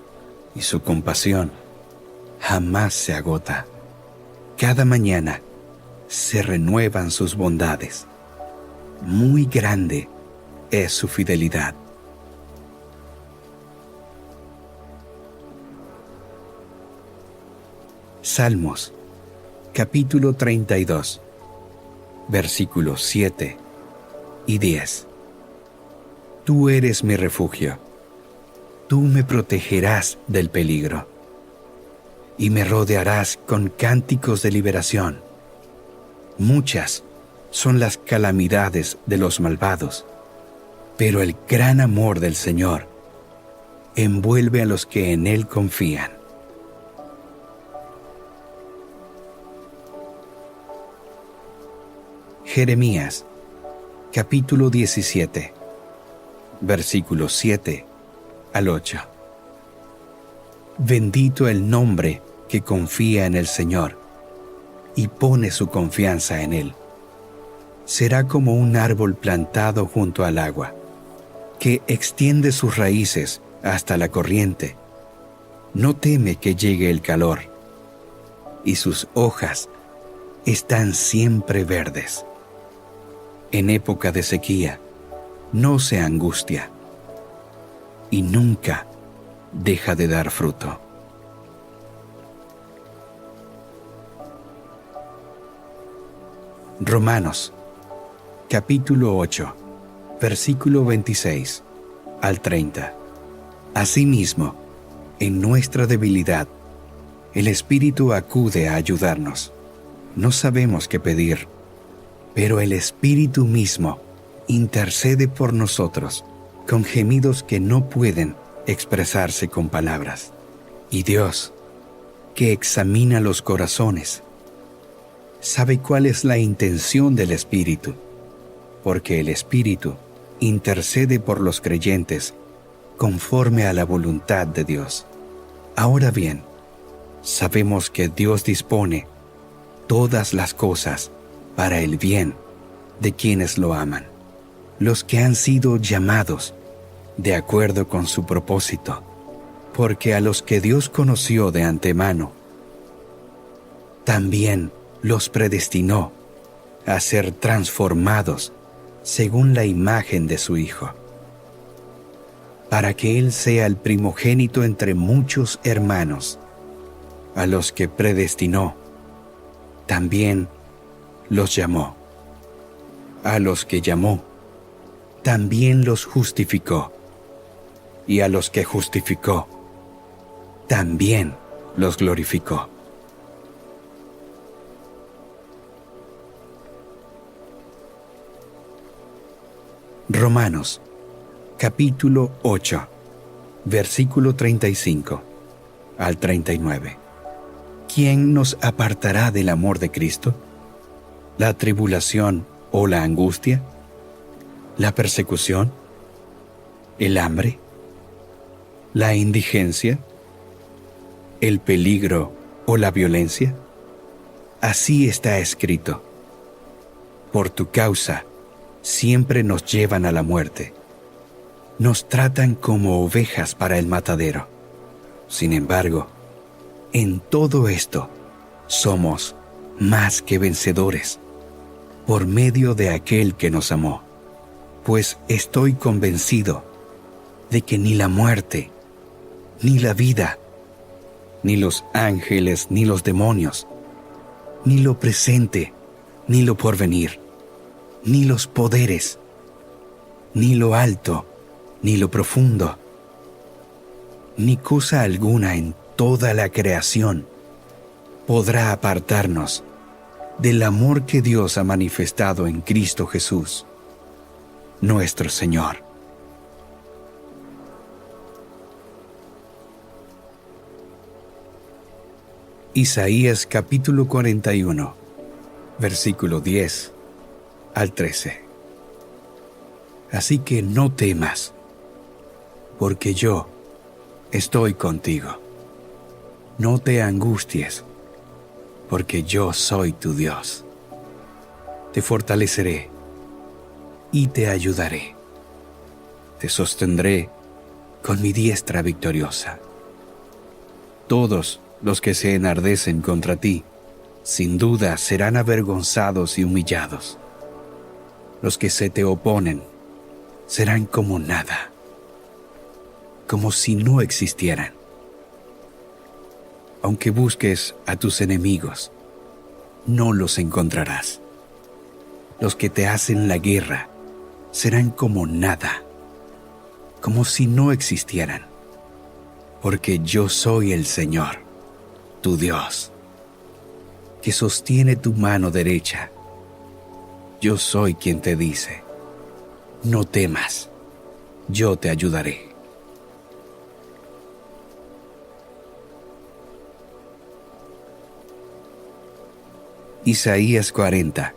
y su compasión jamás se agota. Cada mañana se renuevan sus bondades. Muy grande es su fidelidad. Salmos, capítulo 32, versículos 7 y 10. Tú eres mi refugio. Tú me protegerás del peligro y me rodearás con cánticos de liberación. Muchas son las calamidades de los malvados, pero el gran amor del Señor envuelve a los que en Él confían. Jeremías, capítulo 17, versículos 7 al 8. Bendito el nombre que confía en el Señor y pone su confianza en Él. Será como un árbol plantado junto al agua, que extiende sus raíces hasta la corriente. No teme que llegue el calor, y sus hojas están siempre verdes. En época de sequía, no se angustia, y nunca deja de dar fruto. Romanos, capítulo 8, versículo 26 al 30. Asimismo, en nuestra debilidad, el Espíritu acude a ayudarnos. No sabemos qué pedir, pero el Espíritu mismo intercede por nosotros con gemidos que no pueden expresarse con palabras. Y Dios, que examina los corazones, sabe cuál es la intención del Espíritu, porque el Espíritu intercede por los creyentes conforme a la voluntad de Dios. Ahora bien, sabemos que Dios dispone todas las cosas para el bien de quienes lo aman, los que han sido llamados de acuerdo con su propósito, porque a los que Dios conoció de antemano, también los predestinó a ser transformados según la imagen de su Hijo, para que Él sea el primogénito entre muchos hermanos. A los que predestinó, también los llamó. A los que llamó, también los justificó. Y a los que justificó, también los glorificó. Romanos, capítulo 8, versículo 35 al 39. ¿Quién nos apartará del amor de Cristo? ¿La tribulación o la angustia? ¿La persecución? ¿El hambre? ¿La indigencia? ¿El peligro o la violencia? Así está escrito: por tu causa siempre nos llevan a la muerte. Nos tratan como ovejas para el matadero. Sin embargo, en todo esto somos más que vencedores por medio de aquel que nos amó. Pues estoy convencido de que ni la muerte, ni la vida, ni los ángeles, ni los demonios, ni lo presente, ni lo porvenir, ni los poderes, ni lo alto, ni lo profundo, ni cosa alguna en toda la creación podrá apartarnos del amor que Dios ha manifestado en Cristo Jesús, nuestro Señor. Isaías capítulo 41, versículo 10 al 13. Así que no temas, porque yo estoy contigo. No te angusties, porque yo soy tu Dios. Te fortaleceré y te ayudaré. Te sostendré con mi diestra victoriosa. Todos los que se enardecen contra ti, sin duda serán avergonzados y humillados. Los que se te oponen serán como nada, como si no existieran. Aunque busques a tus enemigos, no los encontrarás. Los que te hacen la guerra serán como nada, como si no existieran, porque yo soy el Señor, tu Dios, que sostiene tu mano derecha. Yo soy quien te dice, no temas, yo te ayudaré. Isaías 40,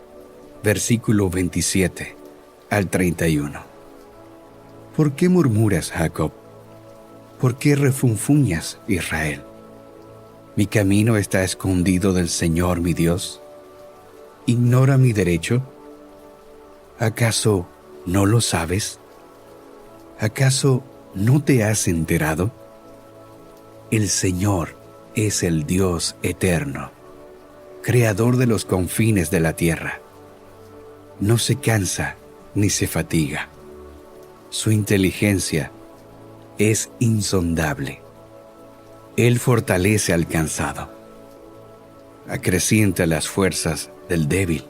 versículo 27 al 31. ¿Por qué murmuras, Jacob? ¿Por qué refunfuñas, Israel? ¿Mi camino está escondido del Señor mi Dios? ¿Ignora mi derecho? ¿Acaso no lo sabes? ¿Acaso no te has enterado? El Señor es el Dios eterno, creador de los confines de la tierra. No se cansa ni se fatiga. Su inteligencia es insondable. Él fortalece al cansado, acrecienta las fuerzas del débil.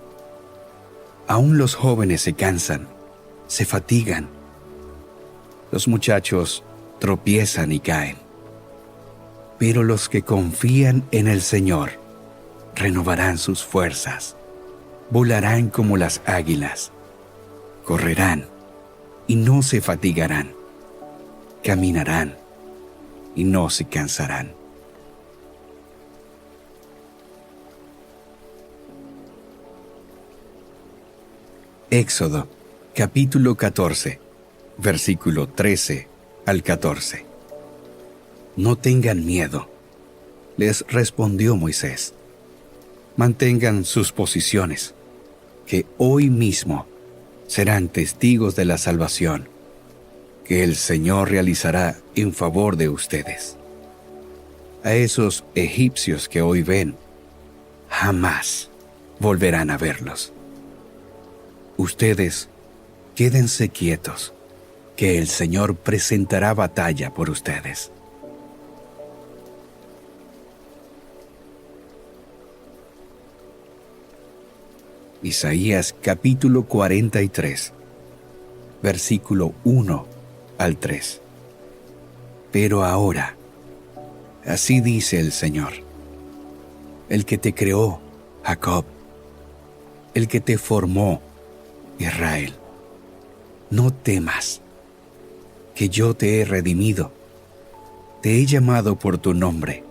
Aún los jóvenes se cansan, se fatigan. Los muchachos tropiezan y caen. Pero los que confían en el Señor renovarán sus fuerzas, volarán como las águilas, correrán y no se fatigarán, caminarán y no se cansarán. Éxodo, capítulo 14, versículo 13 al 14. No tengan miedo, les respondió Moisés. Mantengan sus posiciones, que hoy mismo serán testigos de la salvación que el Señor realizará en favor de ustedes. A esos egipcios que hoy ven, jamás volverán a verlos. Ustedes quédense quietos, que el Señor presentará batalla por ustedes. Isaías capítulo 43, versículo 1 al 3. Pero ahora, así dice el Señor, el que te creó, Jacob, el que te formó, Israel, no temas, que yo te he redimido, te he llamado por tu nombre,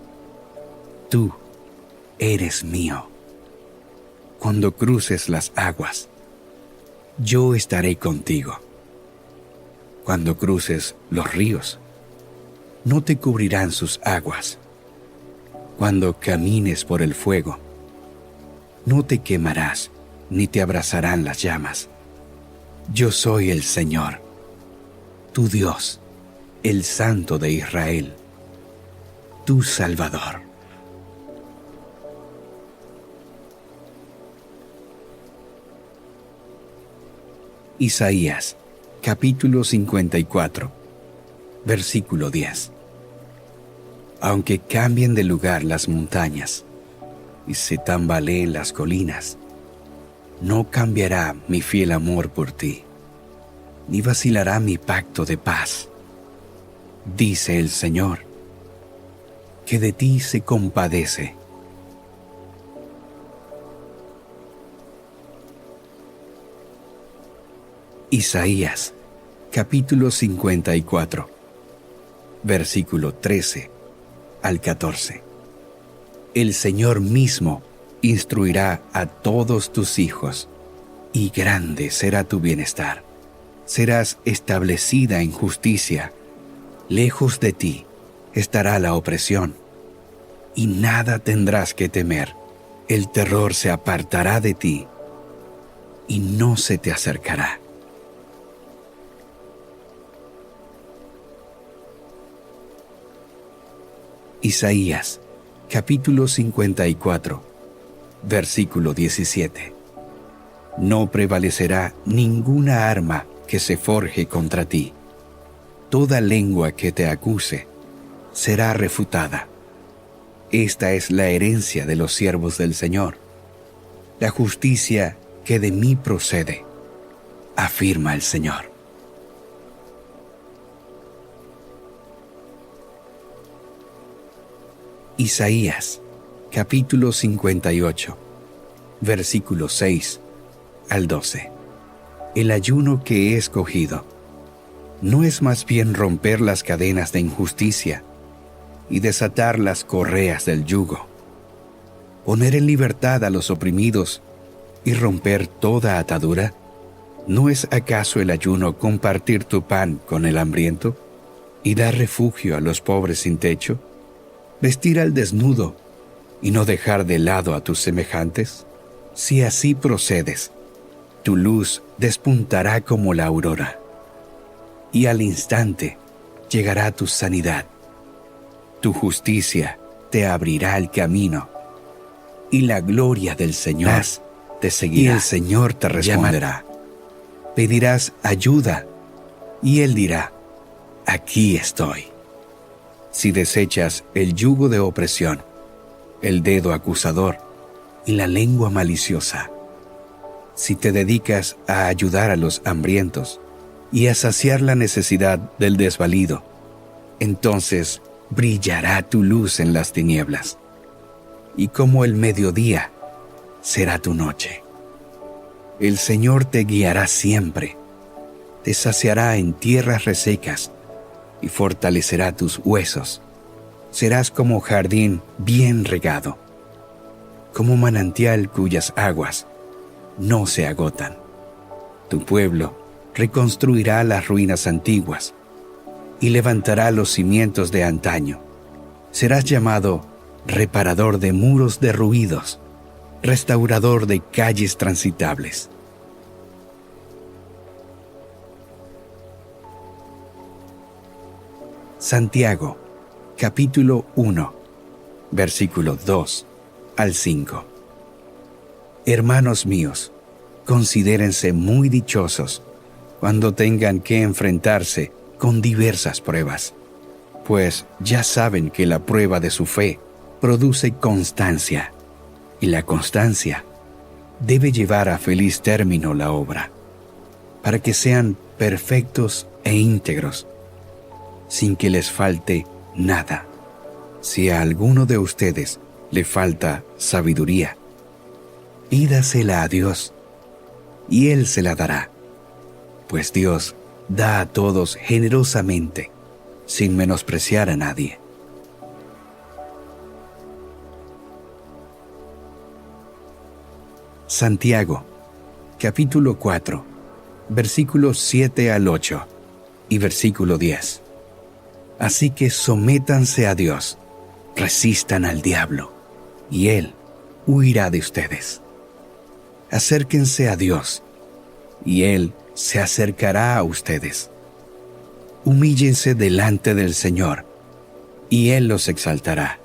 tú eres mío. Cuando cruces las aguas, yo estaré contigo. Cuando cruces los ríos, no te cubrirán sus aguas. Cuando camines por el fuego, no te quemarás ni te abrazarán las llamas. Yo soy el Señor, tu Dios, el Santo de Israel, tu Salvador. Isaías, capítulo 54, versículo 10. Aunque cambien de lugar las montañas y se tambaleen las colinas, no cambiará mi fiel amor por ti, ni vacilará mi pacto de paz. Dice el Señor, que de ti se compadece. Isaías, capítulo 54, versículo 13 al 14. el Señor mismo instruirá a todos tus hijos, y grande será tu bienestar. Serás establecida en justicia. Lejos de ti estará la opresión, y nada tendrás que temer. El terror se apartará de ti, y no se te acercará. Isaías, capítulo 54, versículo 17. No prevalecerá ninguna arma que se forje contra ti. Toda lengua que te acuse será refutada. Esta es la herencia de los siervos del Señor, la justicia que de mí procede, afirma el Señor. Isaías, capítulo 58, versículos 6 al 12. El ayuno que he escogido no es más bien romper las cadenas de injusticia y desatar las correas del yugo, poner en libertad a los oprimidos y romper toda atadura. ¿No es acaso el ayuno compartir tu pan con el hambriento y dar refugio a los pobres sin techo? ¿Vestir al desnudo y no dejar de lado a tus semejantes? Si así procedes, tu luz despuntará como la aurora, y al instante llegará tu sanidad. Tu justicia te abrirá el camino, y la gloria del Señor te seguirá. Y el Señor te responderá. Pedirás ayuda, y Él dirá: aquí estoy. Si desechas el yugo de opresión, el dedo acusador y la lengua maliciosa, si te dedicas a ayudar a los hambrientos y a saciar la necesidad del desvalido, entonces brillará tu luz en las tinieblas, y como el mediodía será tu noche. El Señor te guiará siempre, te saciará en tierras resecas y fortalecerá tus huesos. Serás como jardín bien regado, como manantial cuyas aguas no se agotan. Tu pueblo reconstruirá las ruinas antiguas y levantará los cimientos de antaño. Serás llamado reparador de muros derruidos, restaurador de calles transitables. Santiago, capítulo 1, versículos 2 al 5. Hermanos míos, considérense muy dichosos cuando tengan que enfrentarse con diversas pruebas, pues ya saben que la prueba de su fe produce constancia, y la constancia debe llevar a feliz término la obra, para que sean perfectos e íntegros, sin que les falte nada. Si a alguno de ustedes le falta sabiduría, pídasela a Dios, y Él se la dará, pues Dios da a todos generosamente, sin menospreciar a nadie. Santiago, capítulo 4, versículos 7 al 8 y versículo 10. Así que sométanse a Dios, resistan al diablo, y Él huirá de ustedes. Acérquense a Dios, y Él se acercará a ustedes. Humíllense delante del Señor, y Él los exaltará.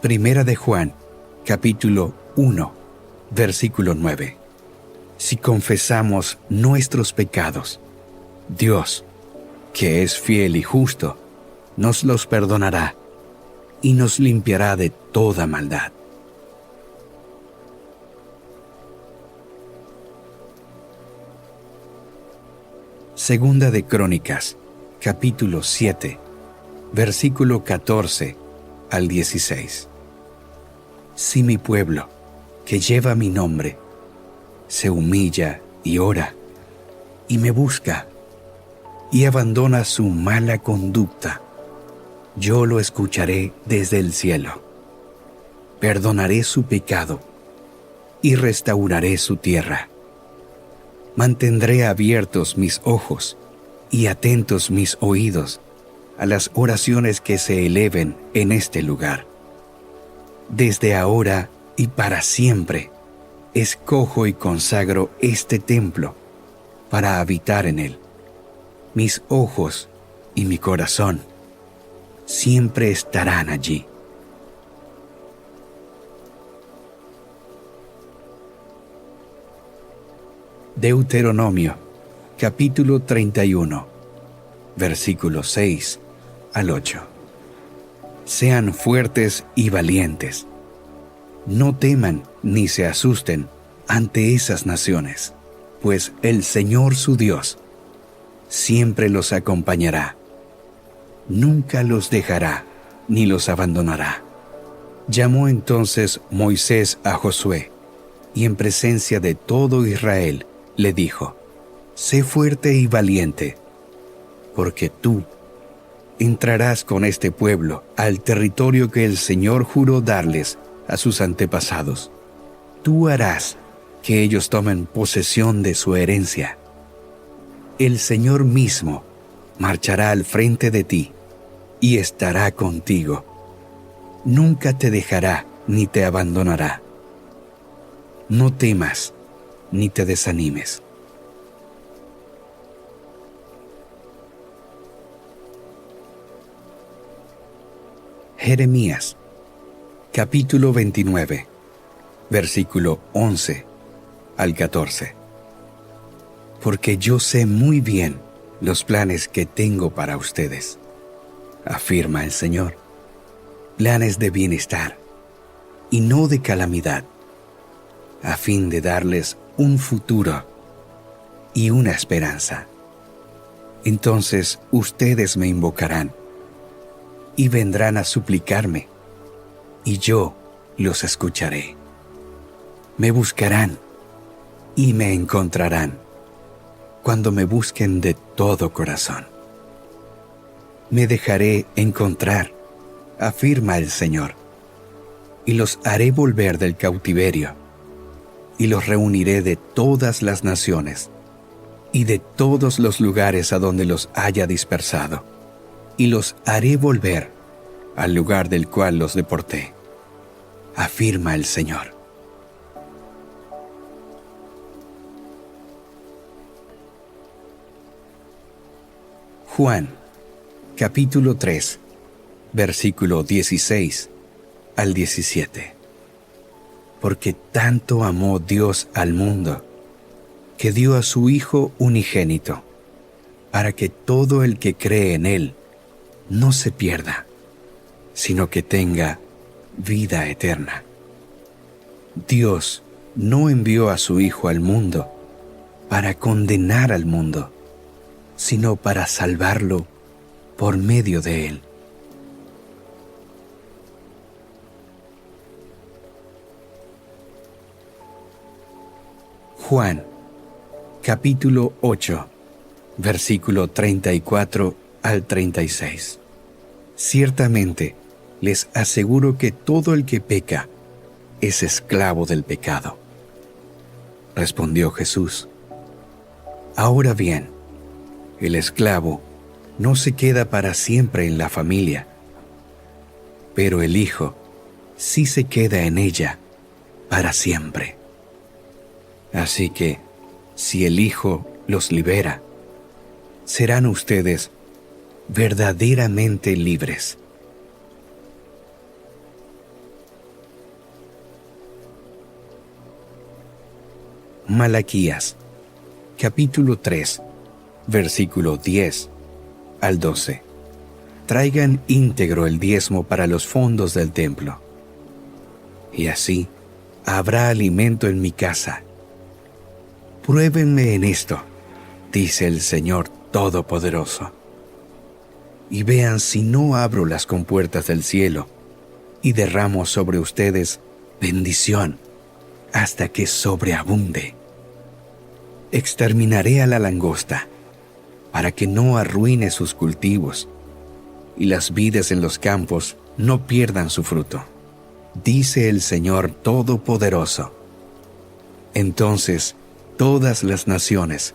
Primera de Juan, capítulo 1, versículo 9. Si confesamos nuestros pecados, Dios, que es fiel y justo, nos los perdonará y nos limpiará de toda maldad. Segunda de Crónicas, capítulo 7, versículo 14 al 16. Si mi pueblo, que lleva mi nombre, se humilla y ora, y me busca, y abandona su mala conducta, yo lo escucharé desde el cielo. Perdonaré su pecado y restauraré su tierra. Mantendré abiertos mis ojos y atentos mis oídos a las oraciones que se eleven en este lugar. Desde ahora y para siempre, escojo y consagro este templo para habitar en él. Mis ojos y mi corazón siempre estarán allí. Deuteronomio, capítulo 31, versículos 6 al 8. Sean fuertes y valientes. No teman ni se asusten ante esas naciones, pues el Señor su Dios siempre los acompañará. Nunca los dejará ni los abandonará. Llamó entonces Moisés a Josué, y en presencia de todo Israel le dijo: sé fuerte y valiente, porque tú entrarás con este pueblo al territorio que el Señor juró darles a sus antepasados. Tú harás que ellos tomen posesión de su herencia. El Señor mismo marchará al frente de ti y estará contigo. Nunca te dejará ni te abandonará. No temas ni te desanimes. Jeremías, capítulo 29, versículo 11 al 14. Porque yo sé muy bien los planes que tengo para ustedes, afirma el Señor, planes de bienestar y no de calamidad, a fin de darles un futuro y una esperanza. Entonces ustedes me invocarán y vendrán a suplicarme, y yo los escucharé. Me buscarán y me encontrarán cuando me busquen de todo corazón. Me dejaré encontrar, afirma el Señor, y los haré volver del cautiverio, y los reuniré de todas las naciones y de todos los lugares a donde los haya dispersado, y los haré volver al lugar del cual los deporté, afirma el Señor. Juan, capítulo 3, versículo 16 al 17. Porque tanto amó Dios al mundo, que dio a su Hijo unigénito, para que todo el que cree en Él no se pierda, sino que tenga vida eterna. Dios no envió a su Hijo al mundo para condenar al mundo, sino para salvarlo por medio de Él. Juan, capítulo 8, versículo 34 al 36. Ciertamente, les aseguro que todo el que peca es esclavo del pecado. Respondió Jesús: ahora bien, el esclavo no se queda para siempre en la familia, pero el Hijo sí se queda en ella para siempre. Así que, si el Hijo los libera, serán ustedes verdaderamente libres. Malaquías, capítulo 3, versículo 10 al 12. Traigan íntegro el diezmo para los fondos del templo, y así habrá alimento en mi casa. Pruébenme en esto, dice el Señor Todopoderoso, y vean si no abro las compuertas del cielo y derramo sobre ustedes bendición hasta que sobreabunde. Exterminaré a la langosta para que no arruine sus cultivos y las vides en los campos no pierdan su fruto, dice el Señor Todopoderoso. Entonces todas las naciones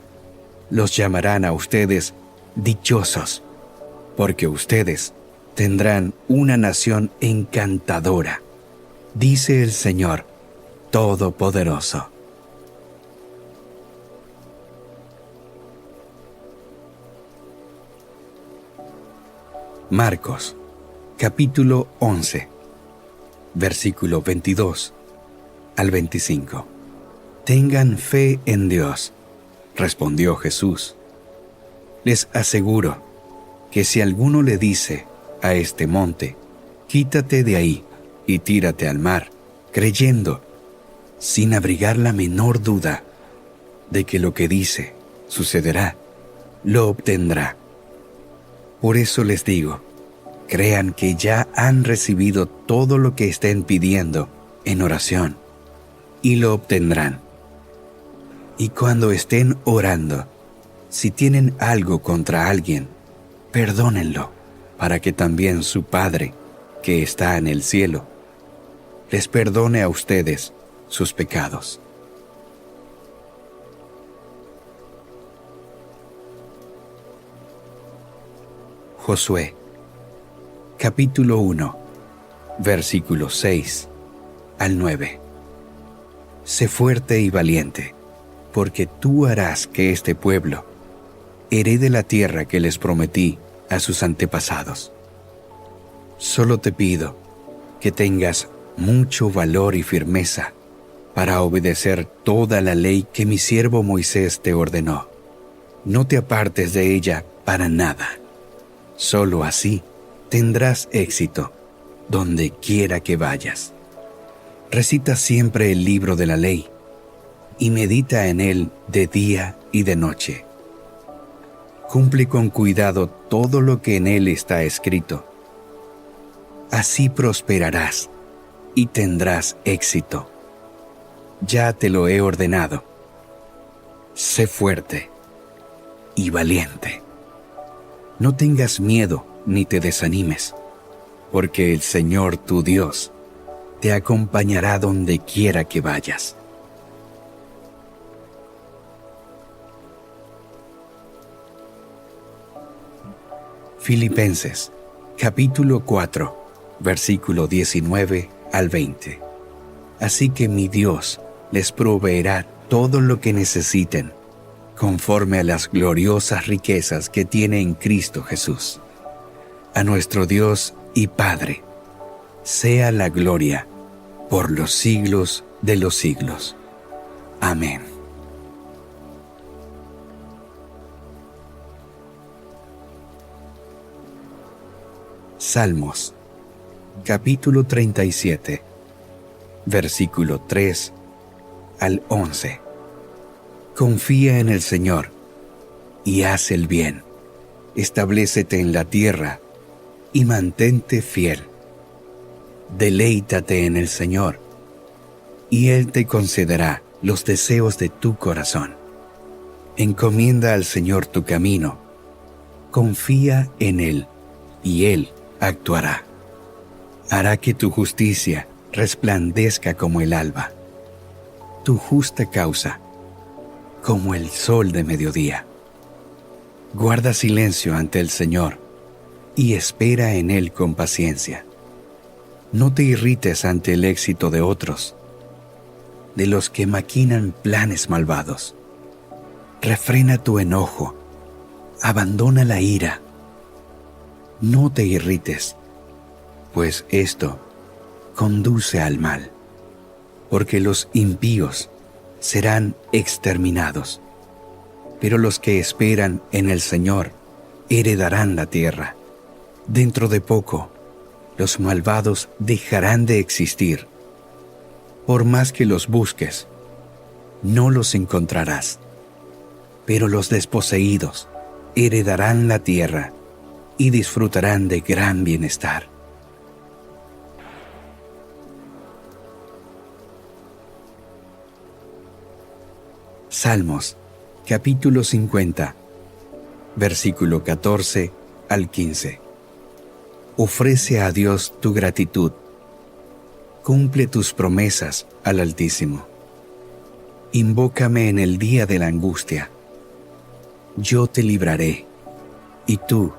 los llamarán a ustedes dichosos, porque ustedes tendrán una nación encantadora, dice el Señor Todopoderoso. Marcos, capítulo 11, versículo 22 al 25. Tengan fe en Dios, respondió Jesús. Les aseguro que si alguno le dice a este monte, quítate de ahí y tírate al mar, creyendo, sin abrigar la menor duda de que lo que dice sucederá, lo obtendrá. Por eso les digo, crean que ya han recibido todo lo que estén pidiendo en oración, y lo obtendrán. Y cuando estén orando, si tienen algo contra alguien, perdónenlo, para que también su Padre, que está en el cielo, les perdone a ustedes sus pecados. Josué, capítulo 1, versículos 6 al 9. Sé fuerte y valiente, porque tú harás que este pueblo herede la tierra que les prometí a sus antepasados. Solo te pido que tengas mucho valor y firmeza para obedecer toda la ley que mi siervo Moisés te ordenó. No te apartes de ella para nada. Solo así tendrás éxito donde quiera que vayas. Recita siempre el libro de la ley y medita en él de día y de noche. Cumple con cuidado todo lo que en él está escrito. Así prosperarás y tendrás éxito. Ya te lo he ordenado. Sé fuerte y valiente. No tengas miedo ni te desanimes, porque el Señor tu Dios te acompañará donde quiera que vayas. Filipenses, capítulo 4, versículo 19 al 20. Así que mi Dios les proveerá todo lo que necesiten, conforme a las gloriosas riquezas que tiene en Cristo Jesús. A nuestro Dios y Padre, sea la gloria por los siglos de los siglos. Amén. Salmos, capítulo 37, versículo 3 al 11. Confía en el Señor y haz el bien. Establécete en la tierra y mantente fiel. Deleítate en el Señor y Él te concederá los deseos de tu corazón. Encomienda al Señor tu camino. Confía en Él y Él actuará. Hará que tu justicia resplandezca como el alba, tu justa causa como el sol de mediodía. Guarda silencio ante el Señor y espera en Él con paciencia. No te irrites ante el éxito de otros, de los que maquinan planes malvados. Refrena tu enojo, abandona la ira. No te irrites, pues esto conduce al mal, porque los impíos serán exterminados, pero los que esperan en el Señor heredarán la tierra. Dentro de poco, los malvados dejarán de existir. Por más que los busques, no los encontrarás, pero los desposeídos heredarán la tierra y disfrutarán de gran bienestar. Salmos, capítulo 50, versículo 14 al 15. Ofrece a Dios tu gratitud. Cumple tus promesas al Altísimo. Invócame en el día de la angustia. Yo te libraré, y tú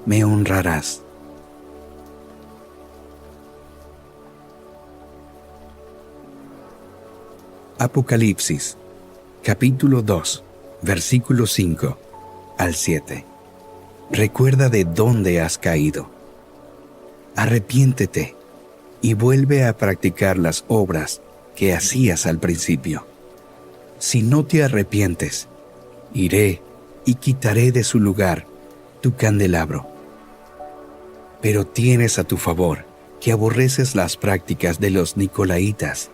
me honrarás. Apocalipsis, capítulo 2, versículo 5 al 7. Recuerda de dónde has caído. Arrepiéntete y vuelve a practicar las obras que hacías al principio. Si no te arrepientes, iré y quitaré de su lugar tu candelabro. Pero tienes a tu favor que aborreces las prácticas de los nicolaitas,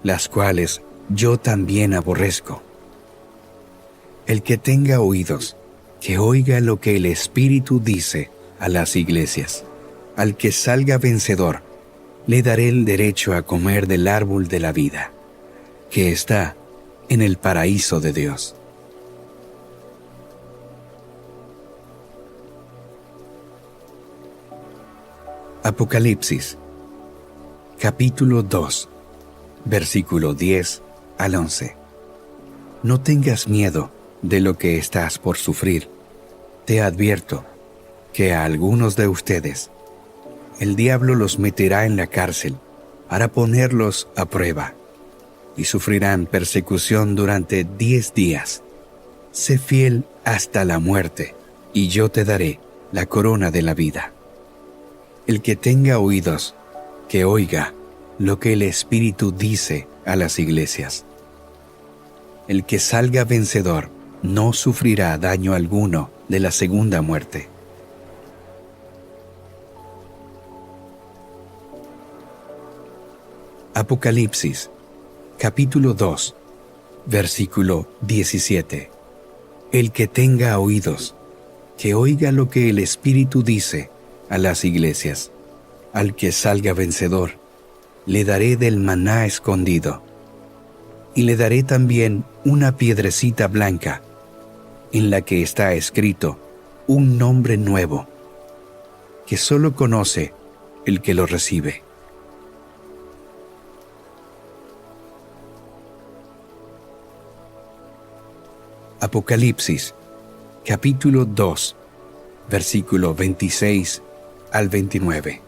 las cuales yo también aborrezco. El que tenga oídos, que oiga lo que el Espíritu dice a las iglesias. Al que salga vencedor, le daré el derecho a comer del árbol de la vida, que está en el paraíso de Dios. Apocalipsis, capítulo 2, versículo 10 al 11. No tengas miedo de lo que estás por sufrir. Te advierto que a algunos de ustedes el diablo los meterá en la cárcel para ponerlos a prueba, y sufrirán persecución durante 10 días. Sé fiel hasta la muerte, y yo te daré la corona de la vida. El que tenga oídos, que oiga lo que el Espíritu dice a las iglesias. El que salga vencedor no sufrirá daño alguno de la segunda muerte. Apocalipsis, capítulo 2, versículo 17. El que tenga oídos, que oiga lo que el Espíritu dice a las iglesias. Al que salga vencedor, le daré del maná escondido, y le daré también una piedrecita blanca, en la que está escrito un nombre nuevo, que solo conoce el que lo recibe. Apocalipsis, capítulo 2, versículo 26 al 29.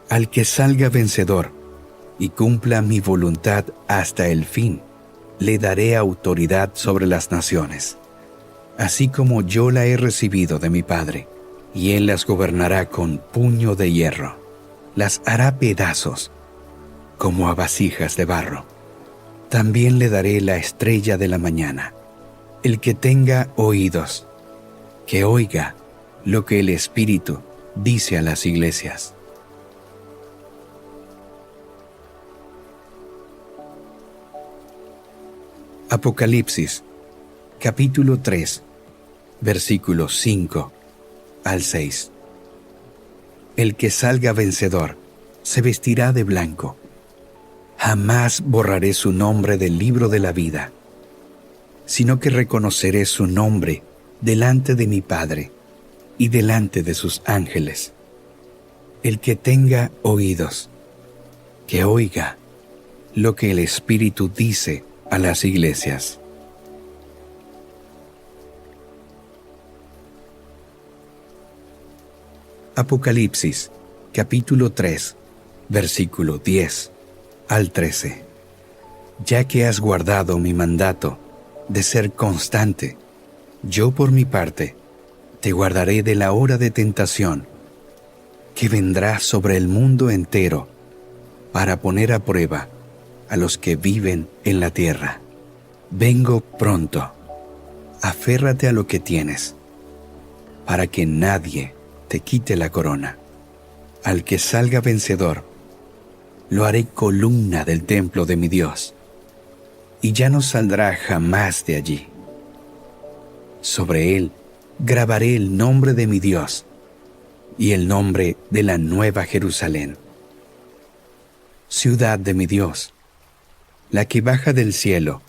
Al que salga vencedor y cumpla mi voluntad hasta el fin, le daré autoridad sobre las naciones, así como yo la he recibido de mi Padre, y él las gobernará con puño de hierro. Las hará pedazos, como a vasijas de barro. También le daré la estrella de la mañana. El que tenga oídos, que oiga lo que el Espíritu dice a las iglesias. Apocalipsis, capítulo 3, versículos 5 al 6. El que salga vencedor se vestirá de blanco. Jamás borraré su nombre del libro de la vida, sino que reconoceré su nombre delante de mi Padre y delante de sus ángeles. El que tenga oídos, que oiga lo que el Espíritu dice a las iglesias. Apocalipsis, capítulo 3, versículo 10 al 13. Ya que has guardado mi mandato de ser constante, yo por mi parte te guardaré de la hora de tentación que vendrá sobre el mundo entero para poner a prueba a los que viven en la tierra. Vengo pronto. Aférrate a lo que tienes, para que nadie te quite la corona. Al que salga vencedor, lo haré columna del templo de mi Dios, y ya no saldrá jamás de allí. Sobre él grabaré el nombre de mi Dios y el nombre de la nueva Jerusalén, ciudad de mi Dios, la que baja del cielo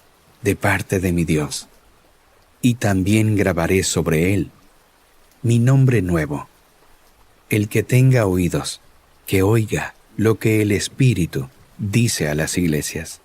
de parte de mi Dios, y también grabaré sobre él mi nombre nuevo. El que tenga oídos, que oiga lo que el Espíritu dice a las iglesias.